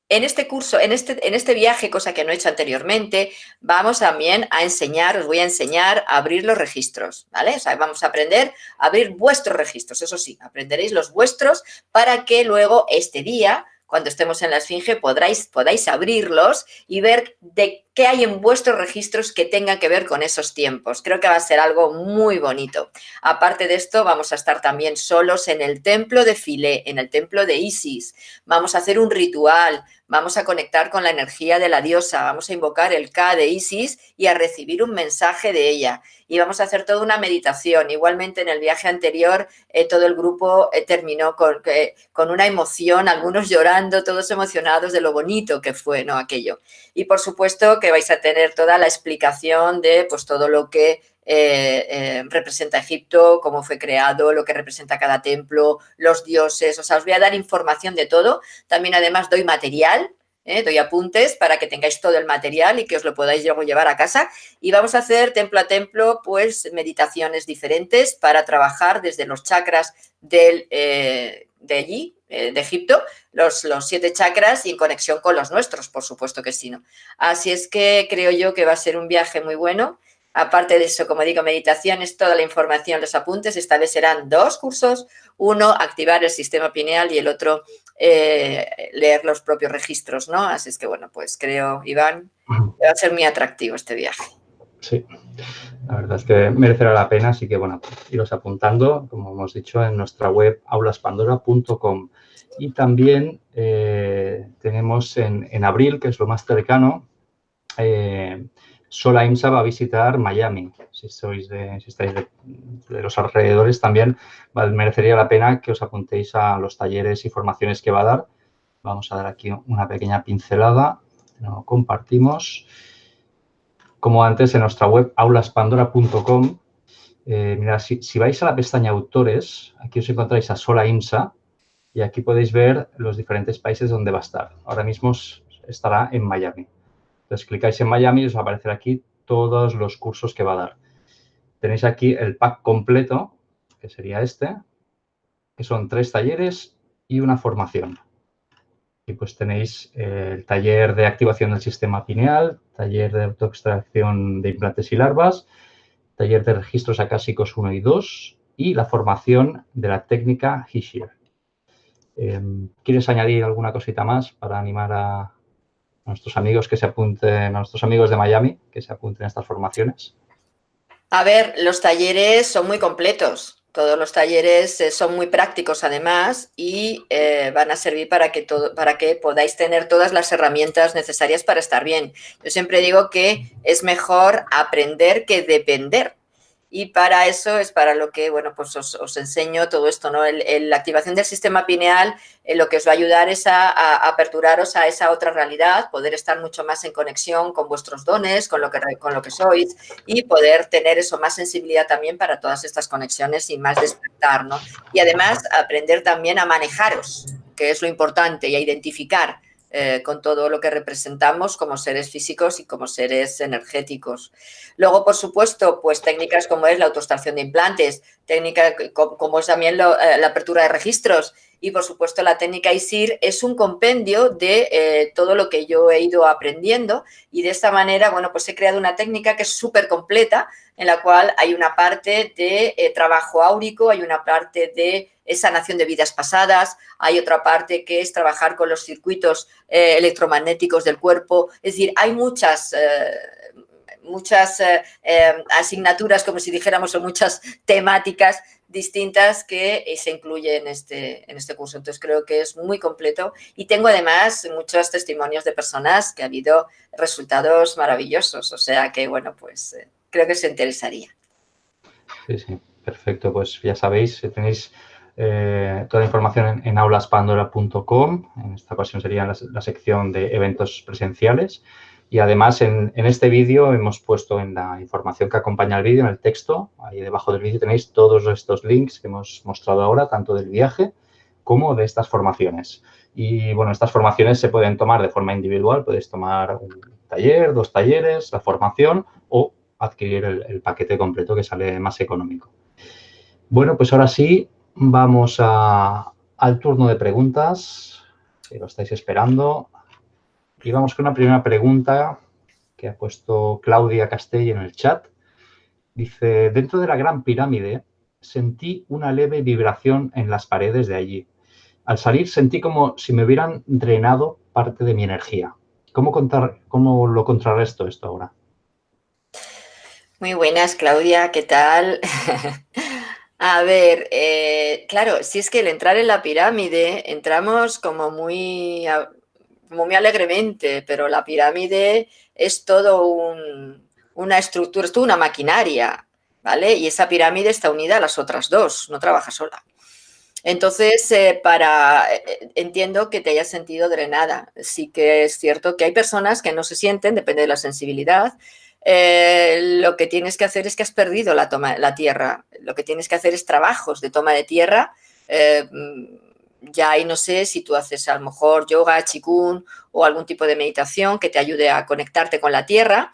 este curso, en este viaje, cosa que no he hecho anteriormente, vamos también a enseñar, os voy a enseñar a abrir los registros, ¿vale? O sea, vamos a aprender a abrir vuestros registros, eso sí, aprenderéis los vuestros para que luego este día, cuando estemos en la esfinge, podáis abrirlos y ver de qué hay en vuestros registros que tengan que ver con esos tiempos. Creo que va a ser algo muy bonito. Aparte de esto, vamos a estar también solos en el templo de Philae, en el templo de Isis. Vamos a hacer un ritual, vamos a conectar con la energía de la diosa, vamos a invocar el Ka de Isis y a recibir un mensaje de ella. Y vamos a hacer toda una meditación. Igualmente, en el viaje anterior, todo el grupo terminó con una emoción, algunos llorando, todos emocionados de lo bonito que fue, ¿no? Aquello. Y, por supuesto, que vais a tener toda la explicación de pues, todo lo que representa Egipto, cómo fue creado, lo que representa cada templo, los dioses. O sea, os voy a dar información de todo. También, además, doy material. Doy apuntes para que tengáis todo el material y que os lo podáis luego llevar a casa. Y vamos a hacer templo a templo, pues, meditaciones diferentes para trabajar desde los chakras de allí, de Egipto, los 7 chakras y en conexión con los nuestros, por supuesto que sí, ¿no? Así es que creo yo que va a ser un viaje muy bueno. Aparte de eso, como digo, meditaciones, toda la información, los apuntes. Esta vez serán 2 cursos. Uno, activar el sistema pineal y el otro, leer los propios registros, ¿no? Así es que, bueno, pues creo, Iván, que va a ser muy atractivo este viaje.
Sí, la verdad es que merecerá la pena, así que, bueno, iros apuntando, como hemos dicho, en nuestra web aulaspandora.com. Y también tenemos en abril, que es lo más cercano, Sola IMSA va a visitar Miami. Si estáis de los alrededores, también merecería la pena que os apuntéis a los talleres y formaciones que va a dar. Vamos a dar aquí una pequeña pincelada. Lo compartimos. Como antes, en nuestra web aulaspandora.com. Mirad, si vais a la pestaña Autores, aquí os encontráis a Sola IMSA y aquí podéis ver los diferentes países donde va a estar. Ahora mismo estará en Miami. Entonces, clicáis en Miami y os va a aparecer aquí todos los cursos que va a dar. Tenéis aquí el pack completo, que sería este, que son 3 talleres y una formación. Y pues tenéis el taller de activación del sistema pineal, taller de autoextracción de implantes y larvas, taller de registros acásicos 1 y 2 y la formación de la técnica He-Shear. ¿Quieres añadir alguna cosita más para animar a nuestros amigos que se apunten, a nuestros amigos de Miami, que se apunten a estas formaciones?
A ver, los talleres son muy completos. Todos los talleres son muy prácticos además y van a servir para que podáis tener todas las herramientas necesarias para estar bien. Yo siempre digo que es mejor aprender que depender. Y para eso es para lo que, bueno, pues os enseño todo esto, ¿no? La activación del sistema pineal, lo que os va a ayudar es a aperturaros a esa otra realidad, poder estar mucho más en conexión con vuestros dones, con lo que sois y poder tener eso, más sensibilidad también para todas estas conexiones y más despertar, ¿no? Y además aprender también a manejaros, que es lo importante, y a identificar con todo lo que representamos como seres físicos y como seres energéticos. Luego, por supuesto, pues técnicas como es la autoextracción de implantes, técnicas como es también la apertura de registros y, por supuesto, la técnica ISIR es un compendio de todo lo que yo he ido aprendiendo y de esta manera, bueno, pues he creado una técnica que es súper completa, en la cual hay una parte de trabajo áurico, hay una parte de sanación de vidas pasadas, hay otra parte que es trabajar con los circuitos electromagnéticos del cuerpo. Es decir, hay muchas asignaturas, como si dijéramos, o muchas temáticas distintas que se incluyen en este curso. Entonces, creo que es muy completo y tengo además muchos testimonios de personas que ha habido resultados maravillosos. O sea que, bueno, pues creo que se interesaría.
Sí, sí, perfecto. Pues ya sabéis, tenéis toda la información en aulaspandora.com. En esta ocasión sería la sección de eventos presenciales. Y además en este vídeo hemos puesto en la información que acompaña el vídeo, en el texto, ahí debajo del vídeo tenéis todos estos links que hemos mostrado ahora, tanto del viaje como de estas formaciones. Y bueno, estas formaciones se pueden tomar de forma individual, podéis tomar un taller, 2 talleres, la formación o adquirir el paquete completo que sale más económico. Bueno, pues ahora sí, vamos al turno de preguntas, si lo estáis esperando. Y vamos con una primera pregunta que ha puesto Claudia Castell en el chat. Dice, dentro de la Gran Pirámide sentí una leve vibración en las paredes de allí. Al salir sentí como si me hubieran drenado parte de mi energía. ¿Cómo lo contrarresto esto ahora?
Muy buenas, Claudia, ¿qué tal? A ver, claro, si es que al entrar en la pirámide entramos como muy alegremente, pero la pirámide es todo una estructura, es toda una maquinaria, ¿vale? Y esa pirámide está unida a las otras dos, no trabaja sola. Entonces, entiendo que te hayas sentido drenada. Sí que es cierto que hay personas que no se sienten, depende de la sensibilidad. Lo que tienes que hacer es que has perdido la tierra. Lo que tienes que hacer es trabajos de toma de tierra. Ya ahí no sé si tú haces a lo mejor yoga, qigong o algún tipo de meditación que te ayude a conectarte con la tierra,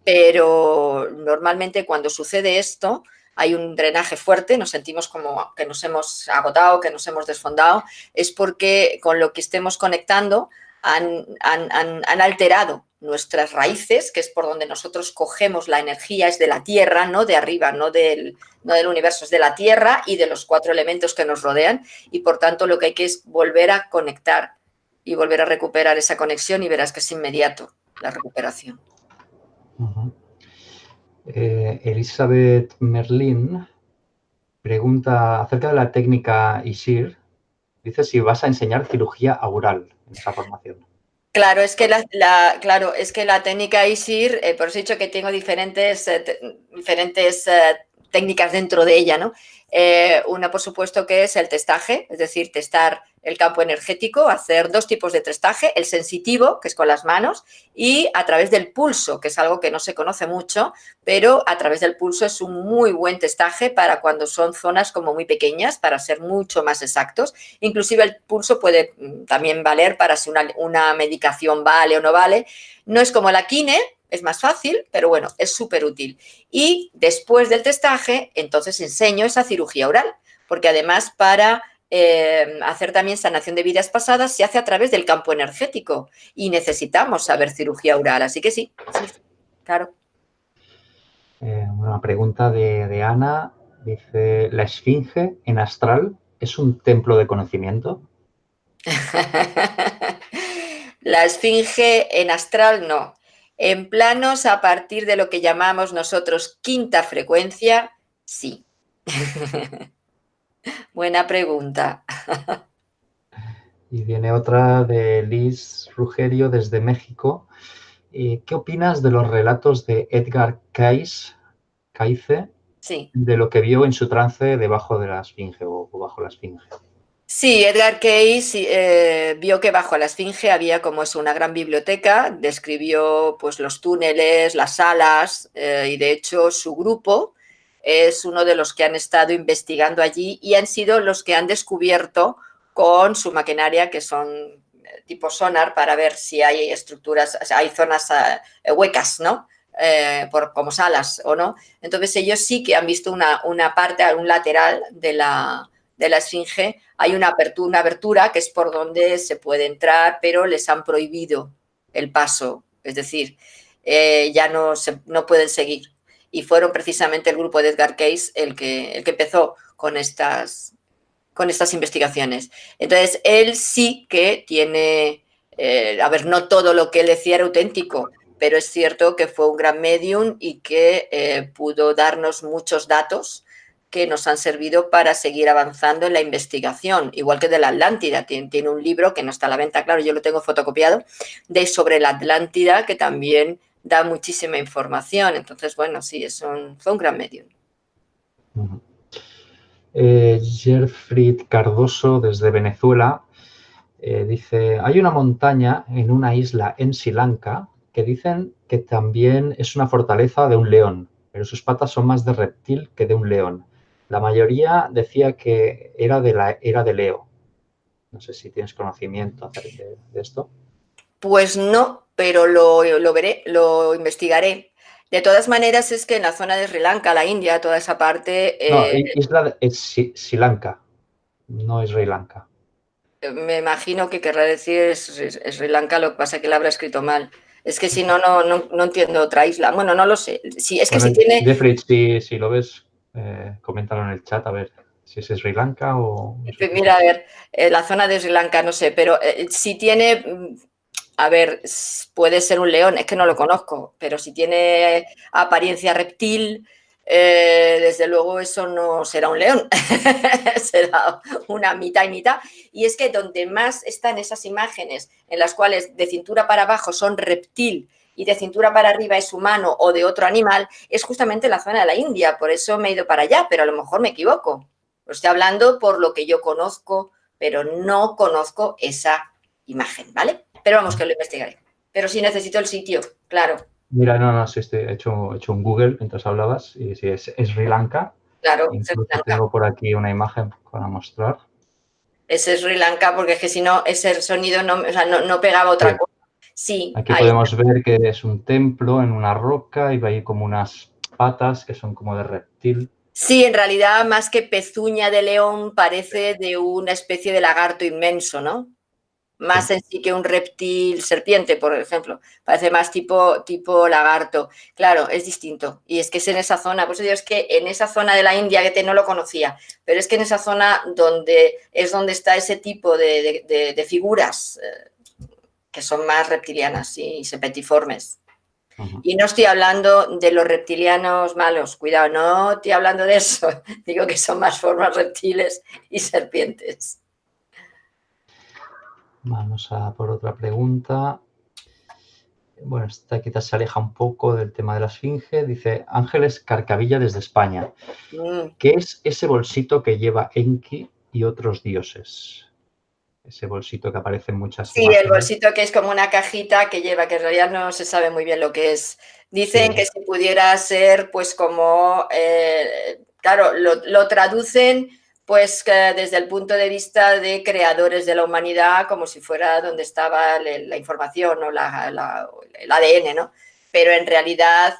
pero normalmente cuando sucede esto hay un drenaje fuerte, nos sentimos como que nos hemos agotado, que nos hemos desfondado, es porque con lo que estemos conectando han alterado nuestras raíces, que es por donde nosotros cogemos la energía, es de la Tierra, no de arriba, no del universo, es de la Tierra y de los 4 elementos que nos rodean, y por tanto lo que hay que es volver a conectar y volver a recuperar esa conexión y verás que es inmediato la recuperación.
Elizabeth Merlin pregunta acerca de la técnica ISIR. Dice si vas a enseñar cirugía aural en esa formación.
Claro, es que la técnica ISIR, por eso he dicho que tengo diferentes técnicas dentro de ella, ¿no? Una, por supuesto, que es el testaje, es decir, testar el campo energético, hacer 2 tipos de testaje, el sensitivo, que es con las manos, y a través del pulso, que es algo que no se conoce mucho, pero a través del pulso es un muy buen testaje para cuando son zonas como muy pequeñas, para ser mucho más exactos. Inclusive el pulso puede también valer para si una medicación vale o no vale. No es como la quine, es más fácil, pero bueno, es súper útil. Y después del testaje, entonces enseño esa cirugía oral, porque además para hacer también sanación de vidas pasadas se hace a través del campo energético y necesitamos saber cirugía oral, así que sí, claro.
Una pregunta de Ana, dice, ¿la esfinge en astral es un templo de conocimiento?
La esfinge en astral no. En planos a partir de lo que llamamos nosotros quinta frecuencia, sí. Buena pregunta.
Y viene otra de Liz Rugerio desde México. ¿Qué opinas de los relatos de Edgar Cayce
Sí.
de lo que vio en su trance debajo de la esfinge o bajo la esfinge?
Sí, Edgar Cayce vio que bajo la esfinge había como es una gran biblioteca, describió pues los túneles, las salas y de hecho su grupo es uno de los que han estado investigando allí y han sido los que han descubierto con su maquinaria que son tipo sonar para ver si hay estructuras, o sea, hay zonas huecas, ¿no? Como salas o no. Entonces ellos sí que han visto una parte, un lateral de de la Esfinge hay una abertura que es por donde se puede entrar, pero les han prohibido el paso, es decir, ya no pueden seguir. Y fueron precisamente el grupo de Edgar Cayce el que empezó con estas investigaciones. Entonces, él sí que tiene, no todo lo que él decía era auténtico, pero es cierto que fue un gran medium y que pudo darnos muchos datos que nos han servido para seguir avanzando en la investigación, igual que de la Atlántida. Tiene un libro que no está a la venta, claro, yo lo tengo fotocopiado, sobre la Atlántida, que también da muchísima información. Entonces, bueno, sí, fue un gran medium.
Gerfried Cardoso, desde Venezuela, dice, hay una montaña en una isla en Sri Lanka que dicen que también es una fortaleza de un león, pero sus patas son más de reptil que de un león. La mayoría decía que era de la era de Leo. No sé si tienes conocimiento acerca de esto.
Pues no, pero lo veré, lo investigaré. De todas maneras, es que en la zona de Sri Lanka, la India, toda esa parte...
No, isla es Sri Lanka, no es Sri Lanka.
Me imagino que querrá decir Sri Lanka, lo que pasa es que la habrá escrito mal. Es que si no entiendo otra isla. Bueno, no lo sé. Sí, es que
bueno,
si tiene...
Jeffrey, si lo ves, coméntalo en el chat, a ver si es Sri Lanka o...
Mira, a ver, la zona de Sri Lanka, no sé, pero si tiene... A ver, puede ser un león, es que no lo conozco, pero si tiene apariencia reptil, desde luego eso no será un león, será una mitad y mitad. Y es que donde más están esas imágenes en las cuales de cintura para abajo son reptil y de cintura para arriba es humano o de otro animal, es justamente la zona de la India, por eso me he ido para allá, pero a lo mejor me equivoco. Lo estoy hablando por lo que yo conozco, pero no conozco esa imagen, ¿vale? Pero vamos, que lo investigaré. Pero sí necesito el sitio, claro.
Mira, no, sí, he hecho un Google mientras hablabas y sí, es Sri Lanka.
Claro,
incluso
Sri Lanka.
Tengo por aquí una imagen para mostrar.
Es Sri Lanka, porque es que si no, ese sonido no pegaba otra cosa. Sí,
aquí podemos ver que es un templo en una roca y hay como unas patas que son como de reptil.
Sí, en realidad, más que pezuña de león, parece de una especie de lagarto inmenso, ¿no? Más en sí que un reptil serpiente, por ejemplo. Parece más tipo lagarto. Claro, es distinto. Y es que es en esa zona, pues digo, es que en esa zona de la India, que no lo conocía, pero es que en esa zona donde está ese tipo de figuras que son más reptilianas y sepetiformes. Y no estoy hablando de los reptilianos malos, cuidado, no estoy hablando de eso. Digo que son más formas reptiles y serpientes.
Vamos a por otra pregunta. Bueno, esta quizás se aleja un poco del tema de la esfinge. Dice Ángeles Carcavilla desde España. ¿Qué es ese bolsito que lleva Enki y otros dioses? Ese bolsito que aparece en muchas imágenes.
Sí, el bolsito que es como una cajita que lleva, que en realidad no se sabe muy bien lo que es. Dicen que si pudiera ser, pues como, claro, lo traducen pues desde el punto de vista de creadores de la humanidad, como si fuera donde estaba la información o el ADN, ¿no? Pero en realidad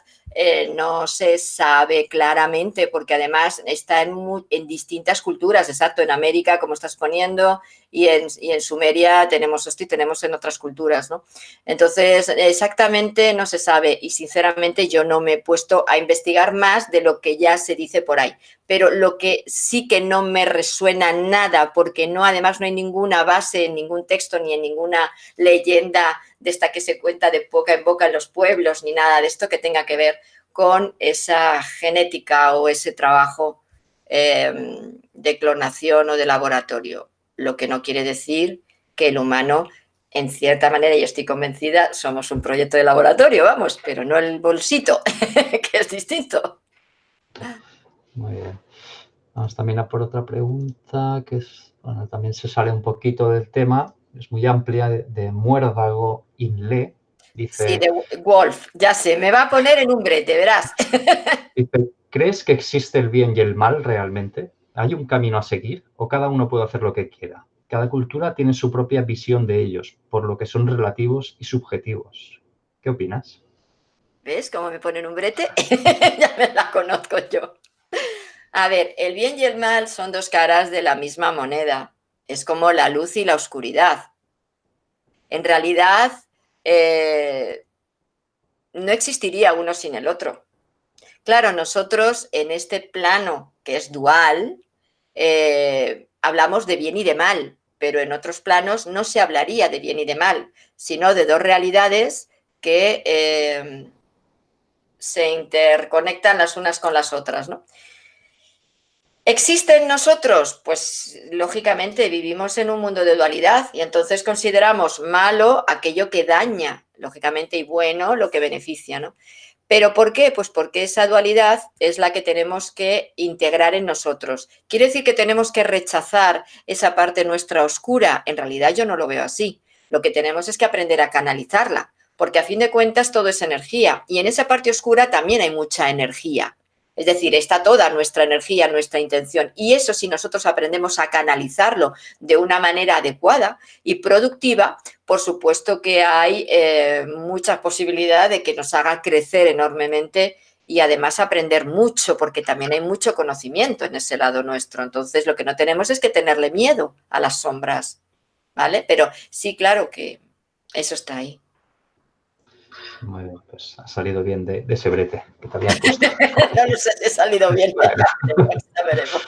no se sabe claramente, porque además está en distintas culturas, exacto, en América, como estás poniendo, y en Sumeria tenemos esto y tenemos en otras culturas, ¿no? Entonces, exactamente no se sabe y sinceramente yo no me he puesto a investigar más de lo que ya se dice por ahí. Pero lo que sí que no me resuena nada, porque además no hay ninguna base en ningún texto ni en ninguna leyenda de esta que se cuenta de boca en boca en los pueblos, ni nada de esto que tenga que ver con esa genética o ese trabajo de clonación o de laboratorio. Lo que no quiere decir que el humano, en cierta manera, yo estoy convencida, somos un proyecto de laboratorio, vamos, pero no el bolsito, que es distinto.
Muy bien. Vamos también a por otra pregunta que es, bueno, también se sale un poquito del tema, es muy amplia, de Muérdago Inle. Dice,
sí, de Wolf, ya sé, me va a poner en un brete, verás.
Dice, ¿crees que existe el bien y el mal realmente? ¿Hay un camino a seguir o cada uno puede hacer lo que quiera? Cada cultura tiene su propia visión de ellos, por lo que son relativos y subjetivos. ¿Qué opinas?
¿Ves cómo me ponen un brete? Ya me la conozco yo. A ver, el bien y el mal son dos caras de la misma moneda. Es como la luz y la oscuridad. En realidad, no existiría uno sin el otro. Claro, nosotros en este plano que es dual, hablamos de bien y de mal, pero en otros planos no se hablaría de bien y de mal, sino de dos realidades que se interconectan las unas con las otras, ¿no? ¿Existen nosotros? Pues lógicamente vivimos en un mundo de dualidad y entonces consideramos malo aquello que daña, lógicamente, y bueno lo que beneficia, ¿no? ¿Pero por qué? Pues porque esa dualidad es la que tenemos que integrar en nosotros. ¿Quiere decir que tenemos que rechazar esa parte nuestra oscura? En realidad yo no lo veo así. Lo que tenemos es que aprender a canalizarla, porque a fin de cuentas todo es energía y en esa parte oscura también hay mucha energía. Es decir, está toda nuestra energía, nuestra intención. Y eso, si nosotros aprendemos a canalizarlo de una manera adecuada y productiva, por supuesto que hay mucha posibilidad de que nos haga crecer enormemente y además aprender mucho, porque también hay mucho conocimiento en ese lado nuestro. Entonces, lo que no tenemos es que tenerle miedo a las sombras, ¿vale? Pero sí, claro que eso está ahí.
Muy bien, pues ha salido bien de ese brete que te habían puesto.
No sé si he salido bien.
Bueno,
Ya veremos.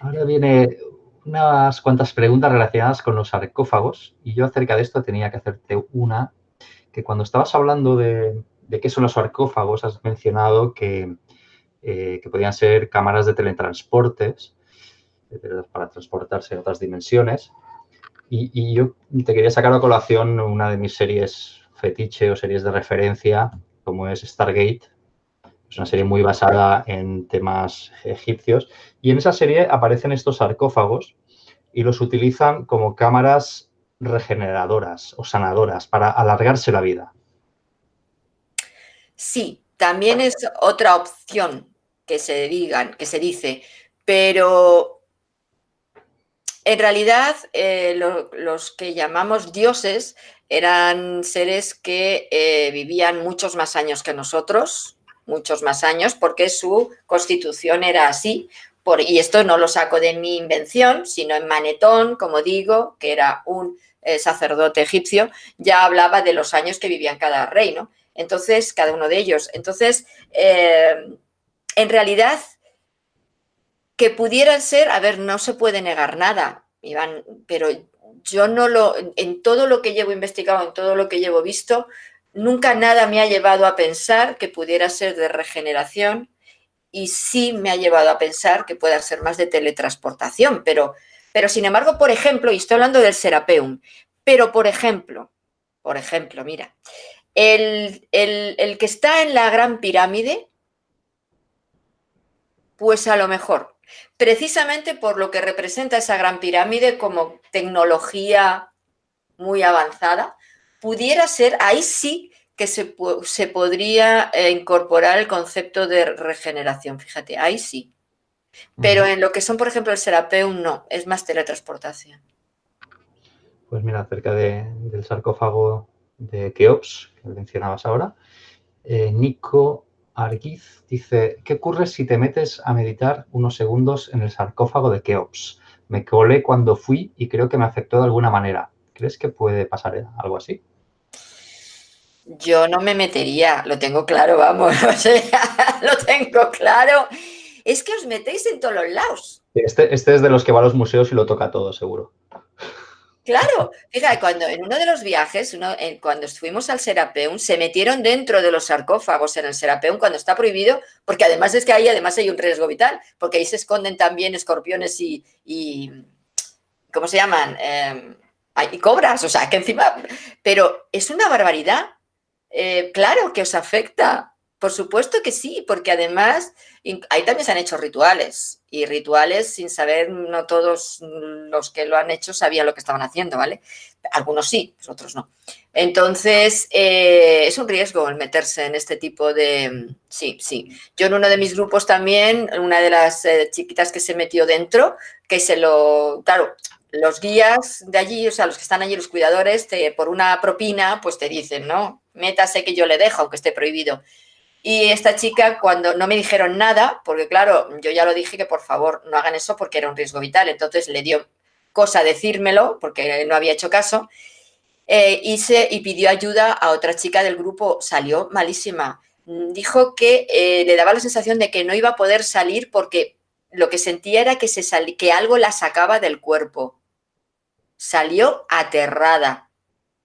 ahora viene unas cuantas preguntas relacionadas con los sarcófagos y yo acerca de esto tenía que hacerte una, que cuando estabas hablando de qué son los sarcófagos has mencionado que podían ser cámaras de teletransportes para transportarse a otras dimensiones y yo te quería sacar a colación una de mis series fetiche o series de referencia como es Stargate. Es una serie muy basada en temas egipcios y en esa serie aparecen estos sarcófagos y los utilizan como cámaras regeneradoras o sanadoras para alargarse la vida.
Sí, también es otra opción que se digan, que se dice, pero en realidad los que llamamos dioses eran seres que vivían muchos más años que nosotros, muchos más años, porque su constitución era así. Y esto no lo saco de mi invención, sino en Manetón, como digo, que era un sacerdote egipcio, ya hablaba de los años que vivían cada rey, ¿no? Entonces, cada uno de ellos. Entonces, en realidad, que pudieran ser, a ver, no se puede negar nada, Iván, pero yo no en todo lo que llevo investigado, en todo lo que llevo visto, nunca nada me ha llevado a pensar que pudiera ser de regeneración y sí me ha llevado a pensar que pueda ser más de teletransportación, pero sin embargo, por ejemplo, y estoy hablando del Serapeum, pero por ejemplo, mira, el que está en la Gran Pirámide, pues a lo mejor, precisamente por lo que representa esa Gran Pirámide como tecnología muy avanzada, pudiera ser, ahí sí que se podría incorporar el concepto de regeneración, fíjate, ahí sí. Pero en lo que son, por ejemplo, el Serapeum, no, es más teletransportación.
Pues mira, acerca del sarcófago de Keops, que mencionabas ahora, Nico Arguiz dice, ¿qué ocurre si te metes a meditar unos segundos en el sarcófago de Keops? Me colé cuando fui y creo que me afectó de alguna manera. ¿Crees que puede pasar algo así?
Yo no me metería, lo tengo claro, vamos, o sea, lo tengo claro. Es que os metéis en todos los lados.
Este es de los que va a los museos y lo toca todo, seguro.
Claro, fíjate, cuando en uno de los viajes, cuando fuimos al Serapeum, se metieron dentro de los sarcófagos en el Serapeum cuando está prohibido, porque además es que ahí además hay un riesgo vital, porque ahí se esconden también escorpiones y ¿cómo se llaman? Y cobras, o sea, que encima, pero es una barbaridad. Claro que os afecta, por supuesto que sí, porque además ahí también se han hecho rituales y rituales sin saber, no todos los que lo han hecho sabían lo que estaban haciendo, ¿vale? Algunos sí, pues otros no. Entonces, es un riesgo el meterse en este tipo de... Sí, sí. Yo en uno de mis grupos también, una de las chiquitas que se metió dentro, que claro, los guías de allí, o sea, los que están allí, los cuidadores, por una propina, pues te dicen, ¿no? Métase que yo le dejo, aunque esté prohibido. Y esta chica, cuando no me dijeron nada, porque claro, yo ya lo dije que por favor no hagan eso porque era un riesgo vital, entonces le dio cosa decírmelo porque no había hecho caso, y pidió ayuda a otra chica del grupo, salió malísima. Dijo que le daba la sensación de que no iba a poder salir porque lo que sentía era que algo la sacaba del cuerpo. Salió aterrada,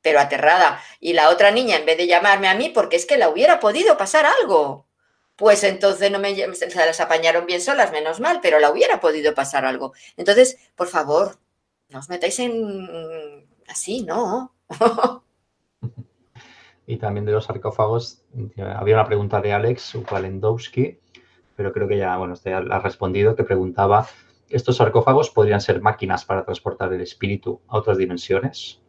pero aterrada. Y la otra niña, en vez de llamarme a mí, porque es que la hubiera podido pasar algo, pues entonces se las apañaron bien solas, menos mal, pero la hubiera podido pasar algo. Entonces, por favor, no os metáis en así, ¿no?
Y también de los sarcófagos, había una pregunta de Alex Walendowski, pero creo que ya, bueno, usted ya la ha respondido, que preguntaba, ¿estos sarcófagos podrían ser máquinas para transportar el espíritu a otras dimensiones?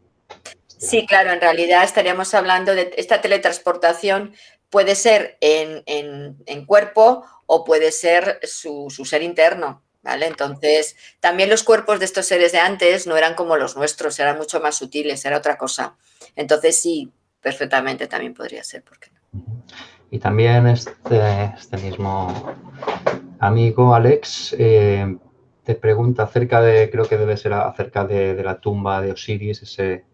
Sí, claro, en realidad estaríamos hablando de esta teletransportación, puede ser en cuerpo o puede ser su ser interno, ¿vale? Entonces, también los cuerpos de estos seres de antes no eran como los nuestros, eran mucho más sutiles, era otra cosa. Entonces, sí, perfectamente también podría ser, ¿por qué no?
Y también este mismo amigo, Alex, te pregunta acerca de, creo que debe ser acerca de la tumba de Osiris, ese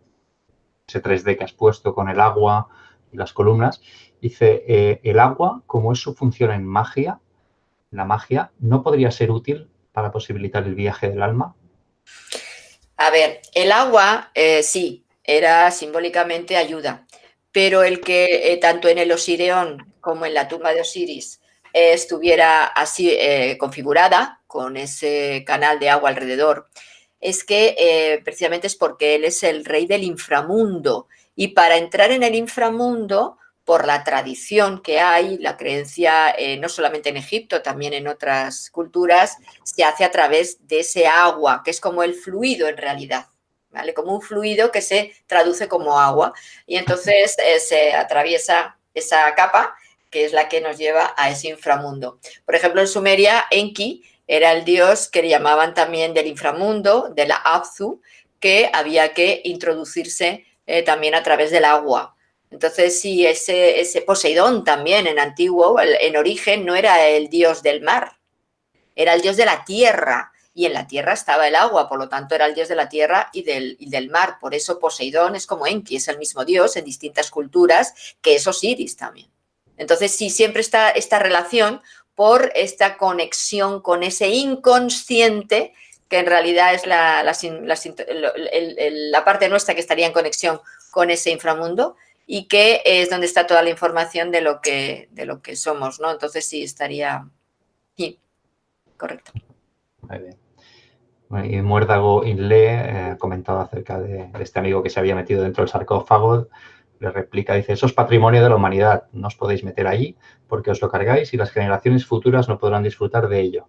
3D que has puesto con el agua y las columnas. Dice, el agua, como es su función en magia, la magia, ¿no podría ser útil para posibilitar el viaje del alma?
A ver, el agua sí, era simbólicamente ayuda, pero el que tanto en el Osireón como en la tumba de Osiris estuviera así configurada, con ese canal de agua alrededor, es que precisamente es porque él es el rey del inframundo y para entrar en el inframundo, por la tradición que hay, la creencia no solamente en Egipto, también en otras culturas, se hace a través de ese agua, que es como el fluido en realidad, ¿vale? Como un fluido que se traduce como agua y entonces se atraviesa esa capa que es la que nos lleva a ese inframundo. Por ejemplo, en Sumeria, Enki era el dios que le llamaban también del inframundo, de la Apsu, que había que introducirse también a través del agua. Entonces, sí, ese Poseidón también en antiguo, en origen, no era el dios del mar, era el dios de la tierra. Y en la tierra estaba el agua, por lo tanto era el dios de la tierra y del mar. Por eso Poseidón es como Enki, es el mismo dios en distintas culturas, que es Osiris también. Entonces, sí, siempre está esta relación por esta conexión con ese inconsciente que en realidad es la parte nuestra que estaría en conexión con ese inframundo y que es donde está toda la información de lo que somos, ¿no? Entonces sí, estaría... Sí, correcto.
Muy bien. Bueno, y Muérdago Inle comentaba acerca de este amigo que se había metido dentro del sarcófago. Le replica, dice, eso es patrimonio de la humanidad, no os podéis meter allí porque os lo cargáis y las generaciones futuras no podrán disfrutar de ello.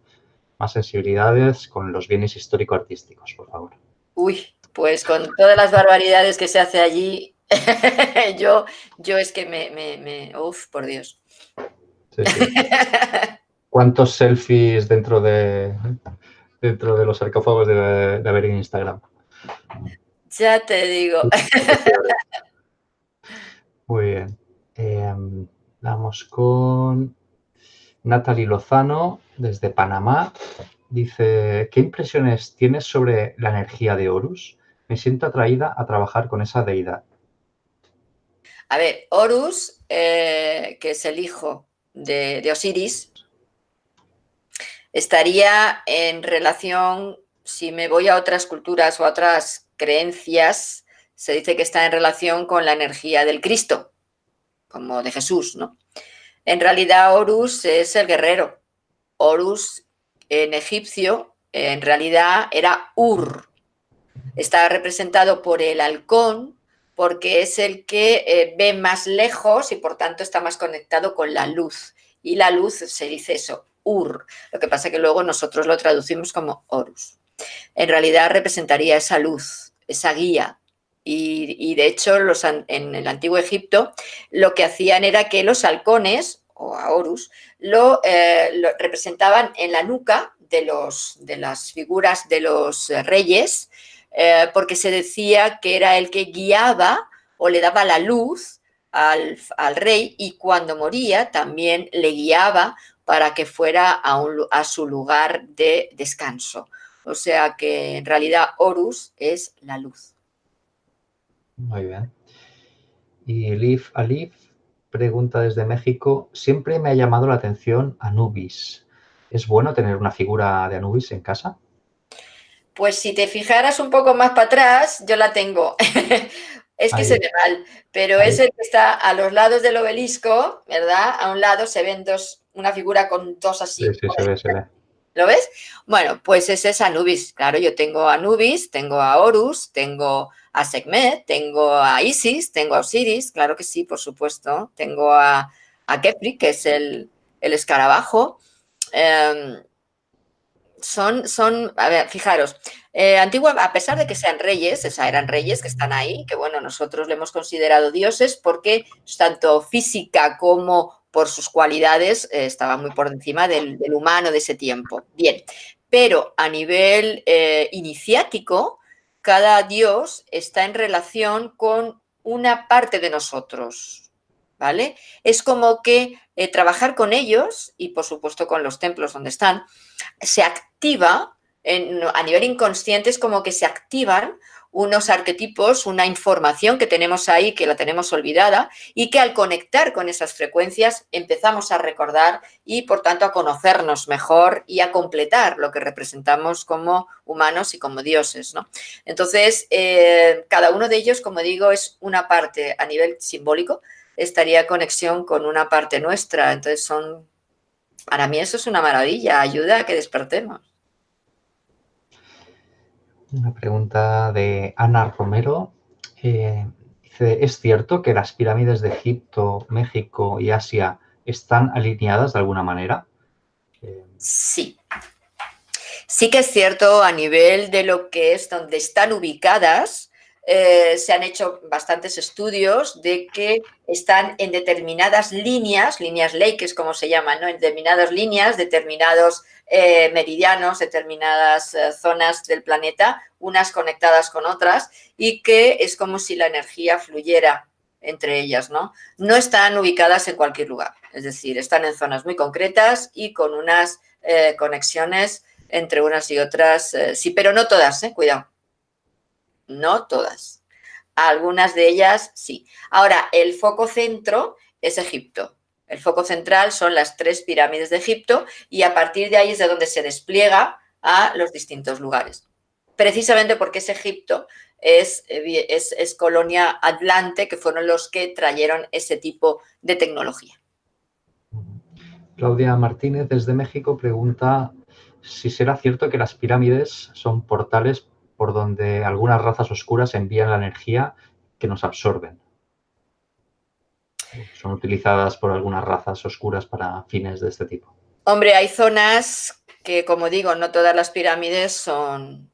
Más sensibilidades con los bienes histórico-artísticos, por favor.
Uy, pues con todas las barbaridades que se hace allí, yo es que uf, por Dios.
Sí, sí. ¿Cuántos selfies dentro de los sarcófagos de haber en Instagram?
Ya te digo.
Muy bien. Vamos con Natalie Lozano, desde Panamá. Dice, ¿qué impresiones tienes sobre la energía de Horus? Me siento atraída a trabajar con esa deidad.
A ver, Horus, que es el hijo de Osiris, estaría en relación, si me voy a otras culturas o a otras creencias, se dice que está en relación con la energía del Cristo, como de Jesús, ¿no? En realidad Horus es el guerrero. Horus en egipcio en realidad era Ur. Está representado por el halcón porque es el que ve más lejos y por tanto está más conectado con la luz. Y la luz se dice eso, Ur. Lo que pasa es que luego nosotros lo traducimos como Horus. En realidad representaría esa luz, esa guía. Y de hecho en el antiguo Egipto lo que hacían era que los halcones, o a Horus, lo representaban en la nuca de las figuras de los reyes, porque se decía que era el que guiaba o le daba la luz al rey, y cuando moría también le guiaba para que fuera a su lugar de descanso. O sea que en realidad Horus es la luz.
Muy bien. Y Alif pregunta desde México, siempre me ha llamado la atención Anubis. ¿Es bueno tener una figura de Anubis en casa?
Pues si te fijaras un poco más para atrás, yo la tengo. Es que
Ahí,
se ve mal, pero es
ahí.
el que está a los lados del obelisco, ¿verdad? A un lado se ven una figura con dos
Sí,
así.
sí, se ve, se ve.
¿Lo ves? Bueno, pues ese es Anubis. Claro, yo tengo a Anubis, tengo a Horus, tengo a Sekhmet, tengo a Isis, tengo a Osiris, claro que sí, por supuesto. Tengo a Kepri, que es el escarabajo. Eh, a ver, fijaros, a pesar de que sean reyes, o sea, eran reyes que están ahí, que bueno, nosotros le hemos considerado dioses porque tanto física como por sus cualidades estaban muy por encima del humano de ese tiempo. Bien, pero a nivel iniciático, cada dios está en relación con una parte de nosotros, ¿vale? Es como que trabajar con ellos y por supuesto con los templos donde están, se activa, a nivel inconsciente es como que se activan unos arquetipos, una información que tenemos ahí, que la tenemos olvidada, y que al conectar con esas frecuencias empezamos a recordar y por tanto a conocernos mejor y a completar lo que representamos como humanos y como dioses, ¿no? Entonces, cada uno de ellos, como digo, es una parte a nivel simbólico, estaría en conexión con una parte nuestra, entonces para mí eso es una maravilla, ayuda a que despertemos.
Una pregunta de Ana Romero. Dice, ¿es cierto que las pirámides de Egipto, México y Asia están alineadas de alguna manera?
Sí, sí que es cierto a nivel de lo que es donde están ubicadas, se han hecho bastantes estudios de que están en determinadas líneas ley, que es como se llaman, ¿no? En determinadas líneas, determinados meridianos, determinadas zonas del planeta, unas conectadas con otras, y que es como si la energía fluyera entre ellas, ¿no? No están ubicadas en cualquier lugar, es decir, están en zonas muy concretas y con unas conexiones entre unas y otras, sí, pero no todas, cuidado, no todas. Algunas de ellas sí. Ahora, el foco centro es Egipto. El foco central son las 3 pirámides de Egipto y a partir de ahí es de donde se despliega a los distintos lugares. Precisamente porque es Egipto, es colonia Atlante, que fueron los que trajeron ese tipo de tecnología.
Claudia Martínez desde México pregunta si será cierto que las pirámides son portales por donde algunas razas oscuras envían la energía que nos absorben. Son utilizadas por algunas razas oscuras para fines de este tipo.
Hombre, hay zonas que, como digo, no todas las pirámides son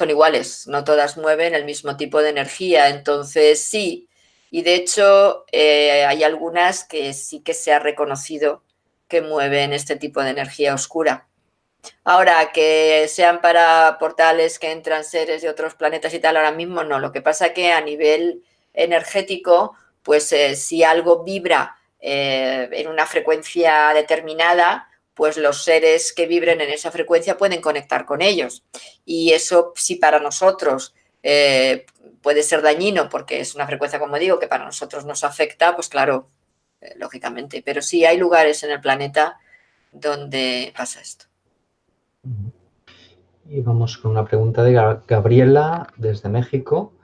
iguales, no todas mueven el mismo tipo de energía, entonces sí, y de hecho hay algunas que sí que se ha reconocido que mueven este tipo de energía oscura. Ahora, que sean para portales que entran seres de otros planetas y tal, ahora mismo no. Lo que pasa que a nivel energético, pues si algo vibra en una frecuencia determinada, pues los seres que vibren en esa frecuencia pueden conectar con ellos. Y eso sí para nosotros puede ser dañino porque es una frecuencia, como digo, que para nosotros nos afecta, pues claro, lógicamente. Pero sí hay lugares en el planeta donde pasa esto.
Y vamos con una pregunta de Gabriela desde México,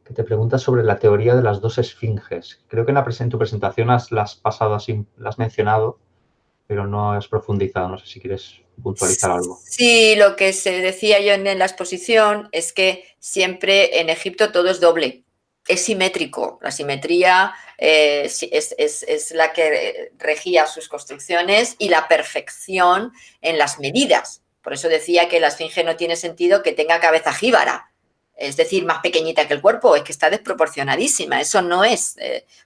que te pregunta sobre la teoría de las dos esfinges. Creo que en tu presentación las pasado así, las has mencionado, pero no has profundizado. No sé si quieres puntualizar algo.
Sí, lo que se decía yo en la exposición es que siempre en Egipto todo es doble, es simétrico. La simetría es la que regía sus construcciones y la perfección en las medidas. Por eso decía que la esfinge no tiene sentido que tenga cabeza jíbara, es decir, más pequeñita que el cuerpo, es que está desproporcionadísima. Eso no es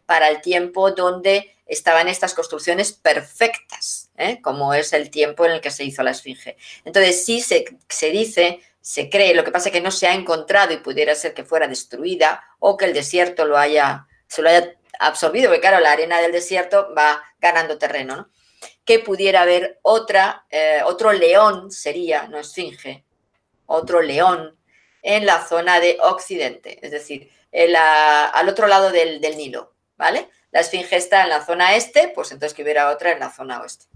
para el tiempo donde estaban estas construcciones perfectas, como es el tiempo en el que se hizo la esfinge. Entonces sí se dice, se cree, lo que pasa es que no se ha encontrado y pudiera ser que fuera destruida o que el desierto lo haya se lo haya absorbido, porque claro, la arena del desierto va ganando terreno, ¿no? Que pudiera haber otro león, sería, no esfinge, otro león en la zona de Occidente, es decir, al otro lado del Nilo, ¿vale? La esfinge está en la zona este, pues entonces que hubiera otra en la zona oeste.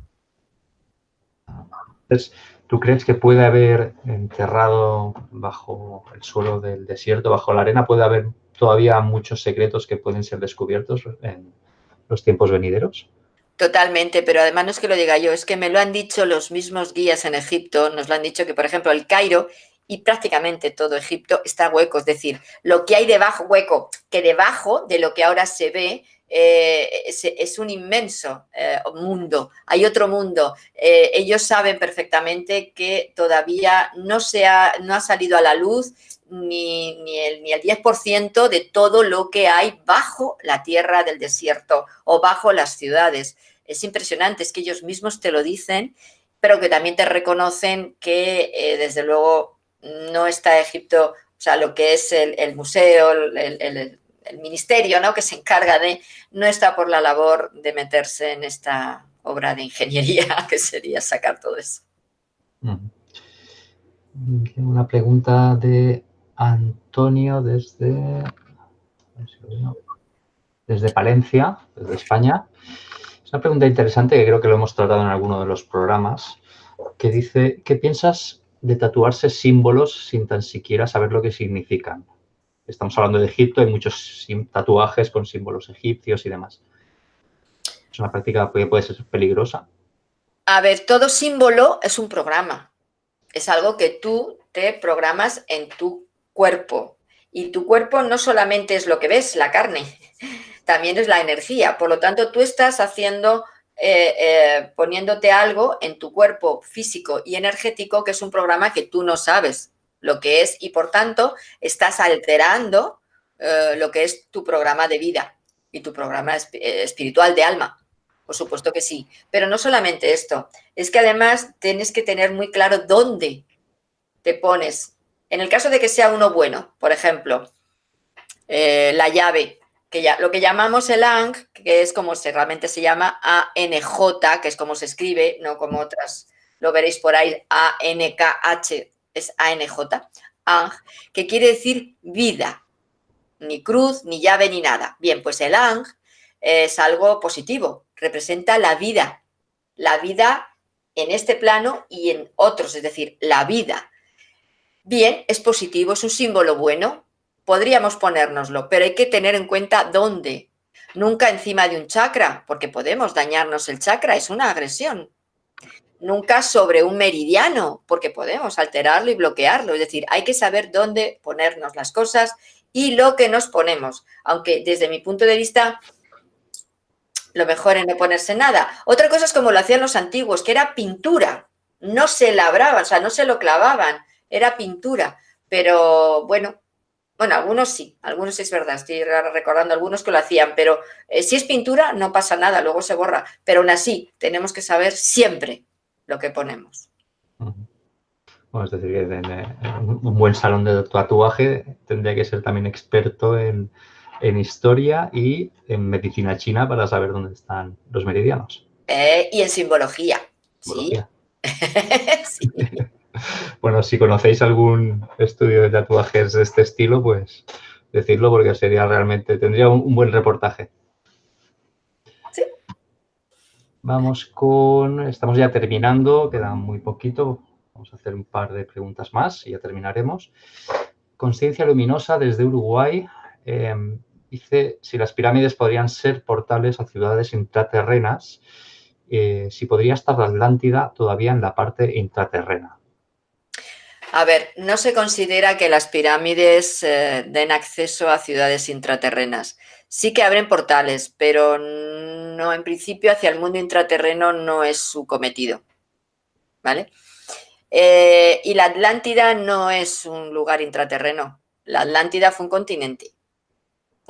Entonces, ¿tú crees que puede haber enterrado bajo el suelo del desierto, bajo la arena, puede haber todavía muchos secretos que pueden ser descubiertos en los tiempos venideros?
Totalmente, pero además no es que lo diga yo, es que me lo han dicho los mismos guías en Egipto, nos lo han dicho que, por ejemplo, el Cairo y prácticamente todo Egipto está hueco, es decir, lo que hay debajo, hueco, que debajo de lo que ahora se ve es un inmenso mundo, hay otro mundo. Ellos saben perfectamente que todavía no ha salido a la luz ni el 10% de todo lo que hay bajo la tierra del desierto o bajo las ciudades. Es impresionante, es que ellos mismos te lo dicen, pero que también te reconocen que desde luego no está Egipto, o sea, lo que es el museo, el ministerio, ¿no?, que se encarga no está por la labor de meterse en esta obra de ingeniería que sería sacar todo eso.
Una pregunta de Antonio desde Palencia, desde España. Es una pregunta interesante que creo que lo hemos tratado en alguno de los programas, que dice, ¿qué piensas de tatuarse símbolos sin tan siquiera saber lo que significan? Estamos hablando de Egipto, hay muchos tatuajes con símbolos egipcios y demás. Es una práctica que puede ser peligrosa.
A ver, todo símbolo es un programa. Es algo que tú te programas en tu cuerpo. Y tu cuerpo no solamente es lo que ves, la carne, también es la energía. Por lo tanto, tú estás poniéndote algo en tu cuerpo físico y energético que es un programa que tú no sabes lo que es y, por tanto, estás alterando lo que es tu programa de vida y tu programa espiritual de alma. Por supuesto que sí. Pero no solamente esto, es que además tienes que tener muy claro dónde te pones. En el caso de que sea uno bueno, por ejemplo, la llave, lo que llamamos el Ankh, que es como realmente se llama ANJ, que es como se escribe, no como otras, lo veréis por ahí, ANKH, es ANJ, Ankh, que quiere decir vida, ni cruz, ni llave, ni nada. Bien, pues el Ankh es algo positivo, representa la vida en este plano y en otros, es decir, la vida. Bien, es positivo, es un símbolo bueno, podríamos ponérnoslo, pero hay que tener en cuenta dónde. Nunca encima de un chakra, porque podemos dañarnos el chakra, es una agresión. Nunca sobre un meridiano, porque podemos alterarlo y bloquearlo. Es decir, hay que saber dónde ponernos las cosas y lo que nos ponemos. Aunque desde mi punto de vista, lo mejor es no ponerse nada. Otra cosa es como lo hacían los antiguos, que era pintura. No se labraban, o sea, no se lo clavaban, era pintura. Pero bueno, algunos es verdad, estoy recordando algunos que lo hacían, pero si es pintura no pasa nada, luego se borra. Pero aún así, tenemos que saber siempre lo que ponemos.
Bueno, es decir, que un buen salón de tatuaje tendría que ser también experto en historia y en medicina china para saber dónde están los meridianos.
Y en simbología,
Simbología.
Sí. Sí.
Bueno, si conocéis algún estudio de tatuajes de este estilo, pues decidlo porque tendría un buen reportaje.
Sí.
Estamos ya terminando, queda muy poquito. Vamos a hacer un par de preguntas más y ya terminaremos. Conciencia Luminosa desde Uruguay dice si las pirámides podrían ser portales a ciudades intraterrenas, si podría estar la Atlántida todavía en la parte intraterrena.
A ver, no se considera que las pirámides den acceso a ciudades intraterrenas. Sí que abren portales, pero no, en principio hacia el mundo intraterreno no es su cometido, ¿vale? Y la Atlántida no es un lugar intraterreno. La Atlántida fue un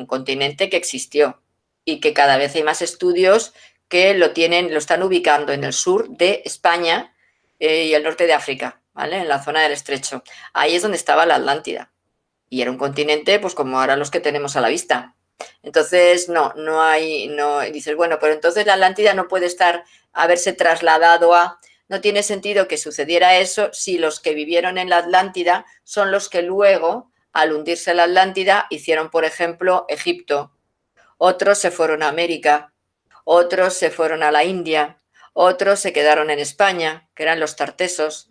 continente que existió y que cada vez hay más estudios que lo están ubicando en el sur de España y el norte de África, ¿vale? En la zona del Estrecho. Ahí es donde estaba la Atlántida. Y era un continente, pues como ahora los que tenemos a la vista. Entonces, no hay, no, dices, bueno, pero entonces la Atlántida no puede haberse trasladado a... No tiene sentido que sucediera eso si los que vivieron en la Atlántida son los que luego, al hundirse la Atlántida, hicieron, por ejemplo, Egipto. Otros se fueron a América, otros se fueron a la India, otros se quedaron en España, que eran los tartesos,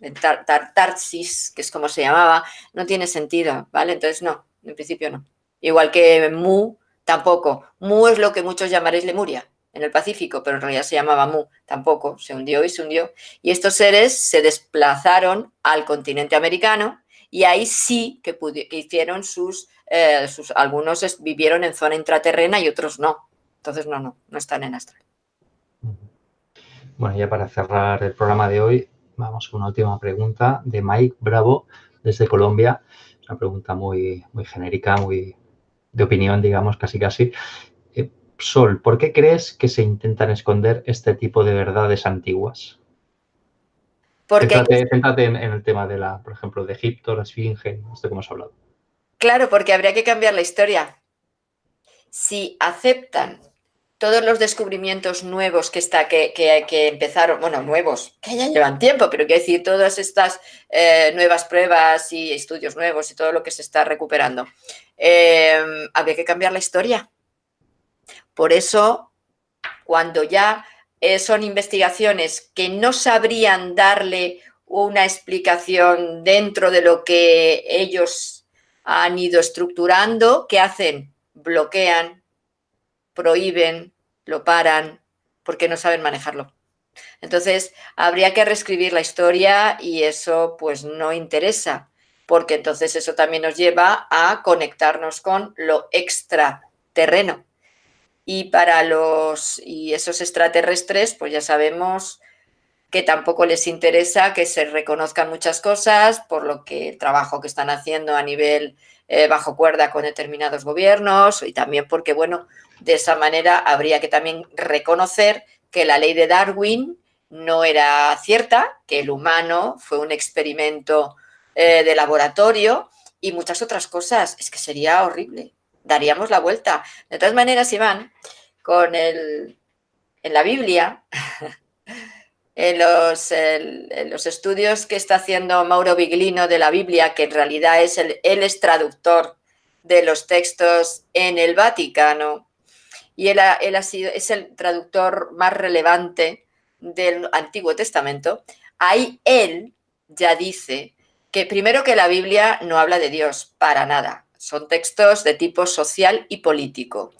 Tarsis, que es como se llamaba. No tiene sentido, ¿vale? Entonces, no, en principio no. Igual que Mu, tampoco. Mu es lo que muchos llamaréis Lemuria, en el Pacífico, pero en realidad se llamaba Mu, tampoco, se hundió y se hundió. Y estos seres se desplazaron al continente americano y ahí sí que hicieron algunos vivieron en zona intraterrena y otros no. Entonces no están en astral.
Bueno, ya para cerrar el programa de hoy, vamos con una última pregunta de Mike Bravo desde Colombia. Es una pregunta muy genérica, muy de opinión, digamos, casi. Sol, ¿por qué crees que se intentan esconder este tipo de verdades antiguas? Céntrate en el tema de por ejemplo, de Egipto, la Esfinge, esto que hemos hablado.
Claro, porque habría que cambiar la historia. Si aceptan todos los descubrimientos nuevos que empezaron, bueno, nuevos, que ya llevan tiempo, pero quiero decir, todas estas nuevas pruebas y estudios nuevos y todo lo que se está recuperando, habría que cambiar la historia. Por eso, cuando ya son investigaciones que no sabrían darle una explicación dentro de lo que ellos han ido estructurando, ¿qué hacen? Bloquean, prohíben, lo paran, porque no saben manejarlo. Entonces, habría que reescribir la historia y eso pues no interesa, porque entonces eso también nos lleva a conectarnos con lo extraterreno. Y y esos extraterrestres, pues ya sabemos que tampoco les interesa que se reconozcan muchas cosas por lo que el trabajo que están haciendo a nivel bajo cuerda con determinados gobiernos y también porque, bueno, de esa manera habría que también reconocer que la ley de Darwin no era cierta, que el humano fue un experimento de laboratorio y muchas otras cosas. Es que sería horrible. Daríamos la vuelta. De todas maneras, Iván, en la Biblia, en los estudios que está haciendo Mauro Biglino de la Biblia, que en realidad él es traductor de los textos en el Vaticano, y es el traductor más relevante del Antiguo Testamento, ahí él ya dice que primero que la Biblia no habla de Dios para nada, son textos de tipo social y político.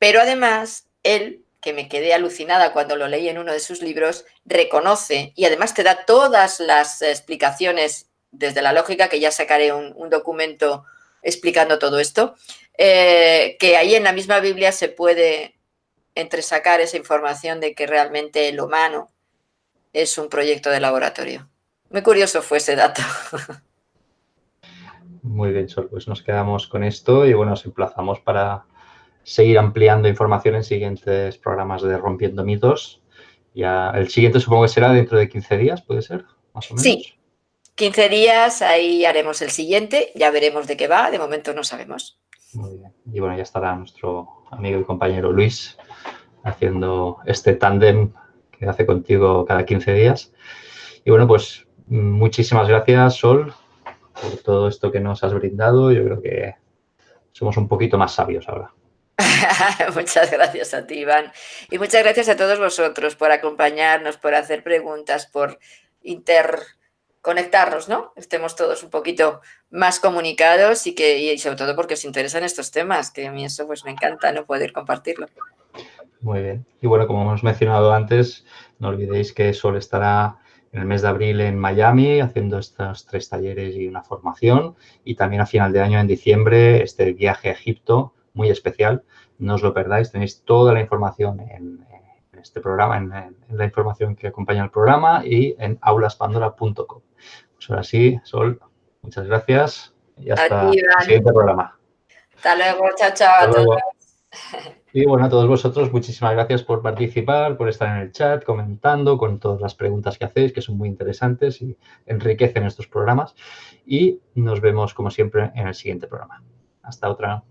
Pero además, él, que me quedé alucinada cuando lo leí en uno de sus libros, reconoce y además te da todas las explicaciones desde la lógica, que ya sacaré un documento explicando todo esto, que ahí en la misma Biblia se puede entresacar esa información de que realmente el humano es un proyecto de laboratorio. Muy curioso fue ese dato.
Muy bien, Sol, pues nos quedamos con esto y bueno, nos emplazamos para seguir ampliando información en siguientes programas de Rompiendo Mitos. Ya, el siguiente supongo que será dentro de 15 días, ¿puede ser? Más o menos.
Sí, 15 días, ahí haremos el siguiente, ya veremos de qué va, de momento no sabemos.
Muy bien. Y bueno, ya estará nuestro amigo y compañero Luis haciendo este tándem que hace contigo cada 15 días. Y bueno, pues muchísimas gracias, Sol, por todo esto que nos has brindado. Yo creo que somos un poquito más sabios ahora.
Muchas gracias a ti, Iván. Y muchas gracias a todos vosotros por acompañarnos, por hacer preguntas, por interconectarnos, ¿no? Estemos todos un poquito más comunicados y sobre todo porque os interesan estos temas, que a mí eso pues me encanta, ¿no? Poder compartirlo.
Muy bien. Y bueno, como hemos mencionado antes, no olvidéis que Sol estará en el mes de abril en Miami haciendo estos 3 talleres y una formación. Y también a final de año, en diciembre, este viaje a Egipto muy especial. No os lo perdáis. Tenéis toda la información en este programa, en la información que acompaña el programa y en aulaspandora.com. Pues ahora sí, Sol, muchas gracias y hasta el siguiente programa.
Hasta luego. Chao, chao a todos.
Y bueno, a todos vosotros, muchísimas gracias por participar, por estar en el chat, comentando con todas las preguntas que hacéis, que son muy interesantes y enriquecen estos programas. Y nos vemos, como siempre, en el siguiente programa. Hasta otra.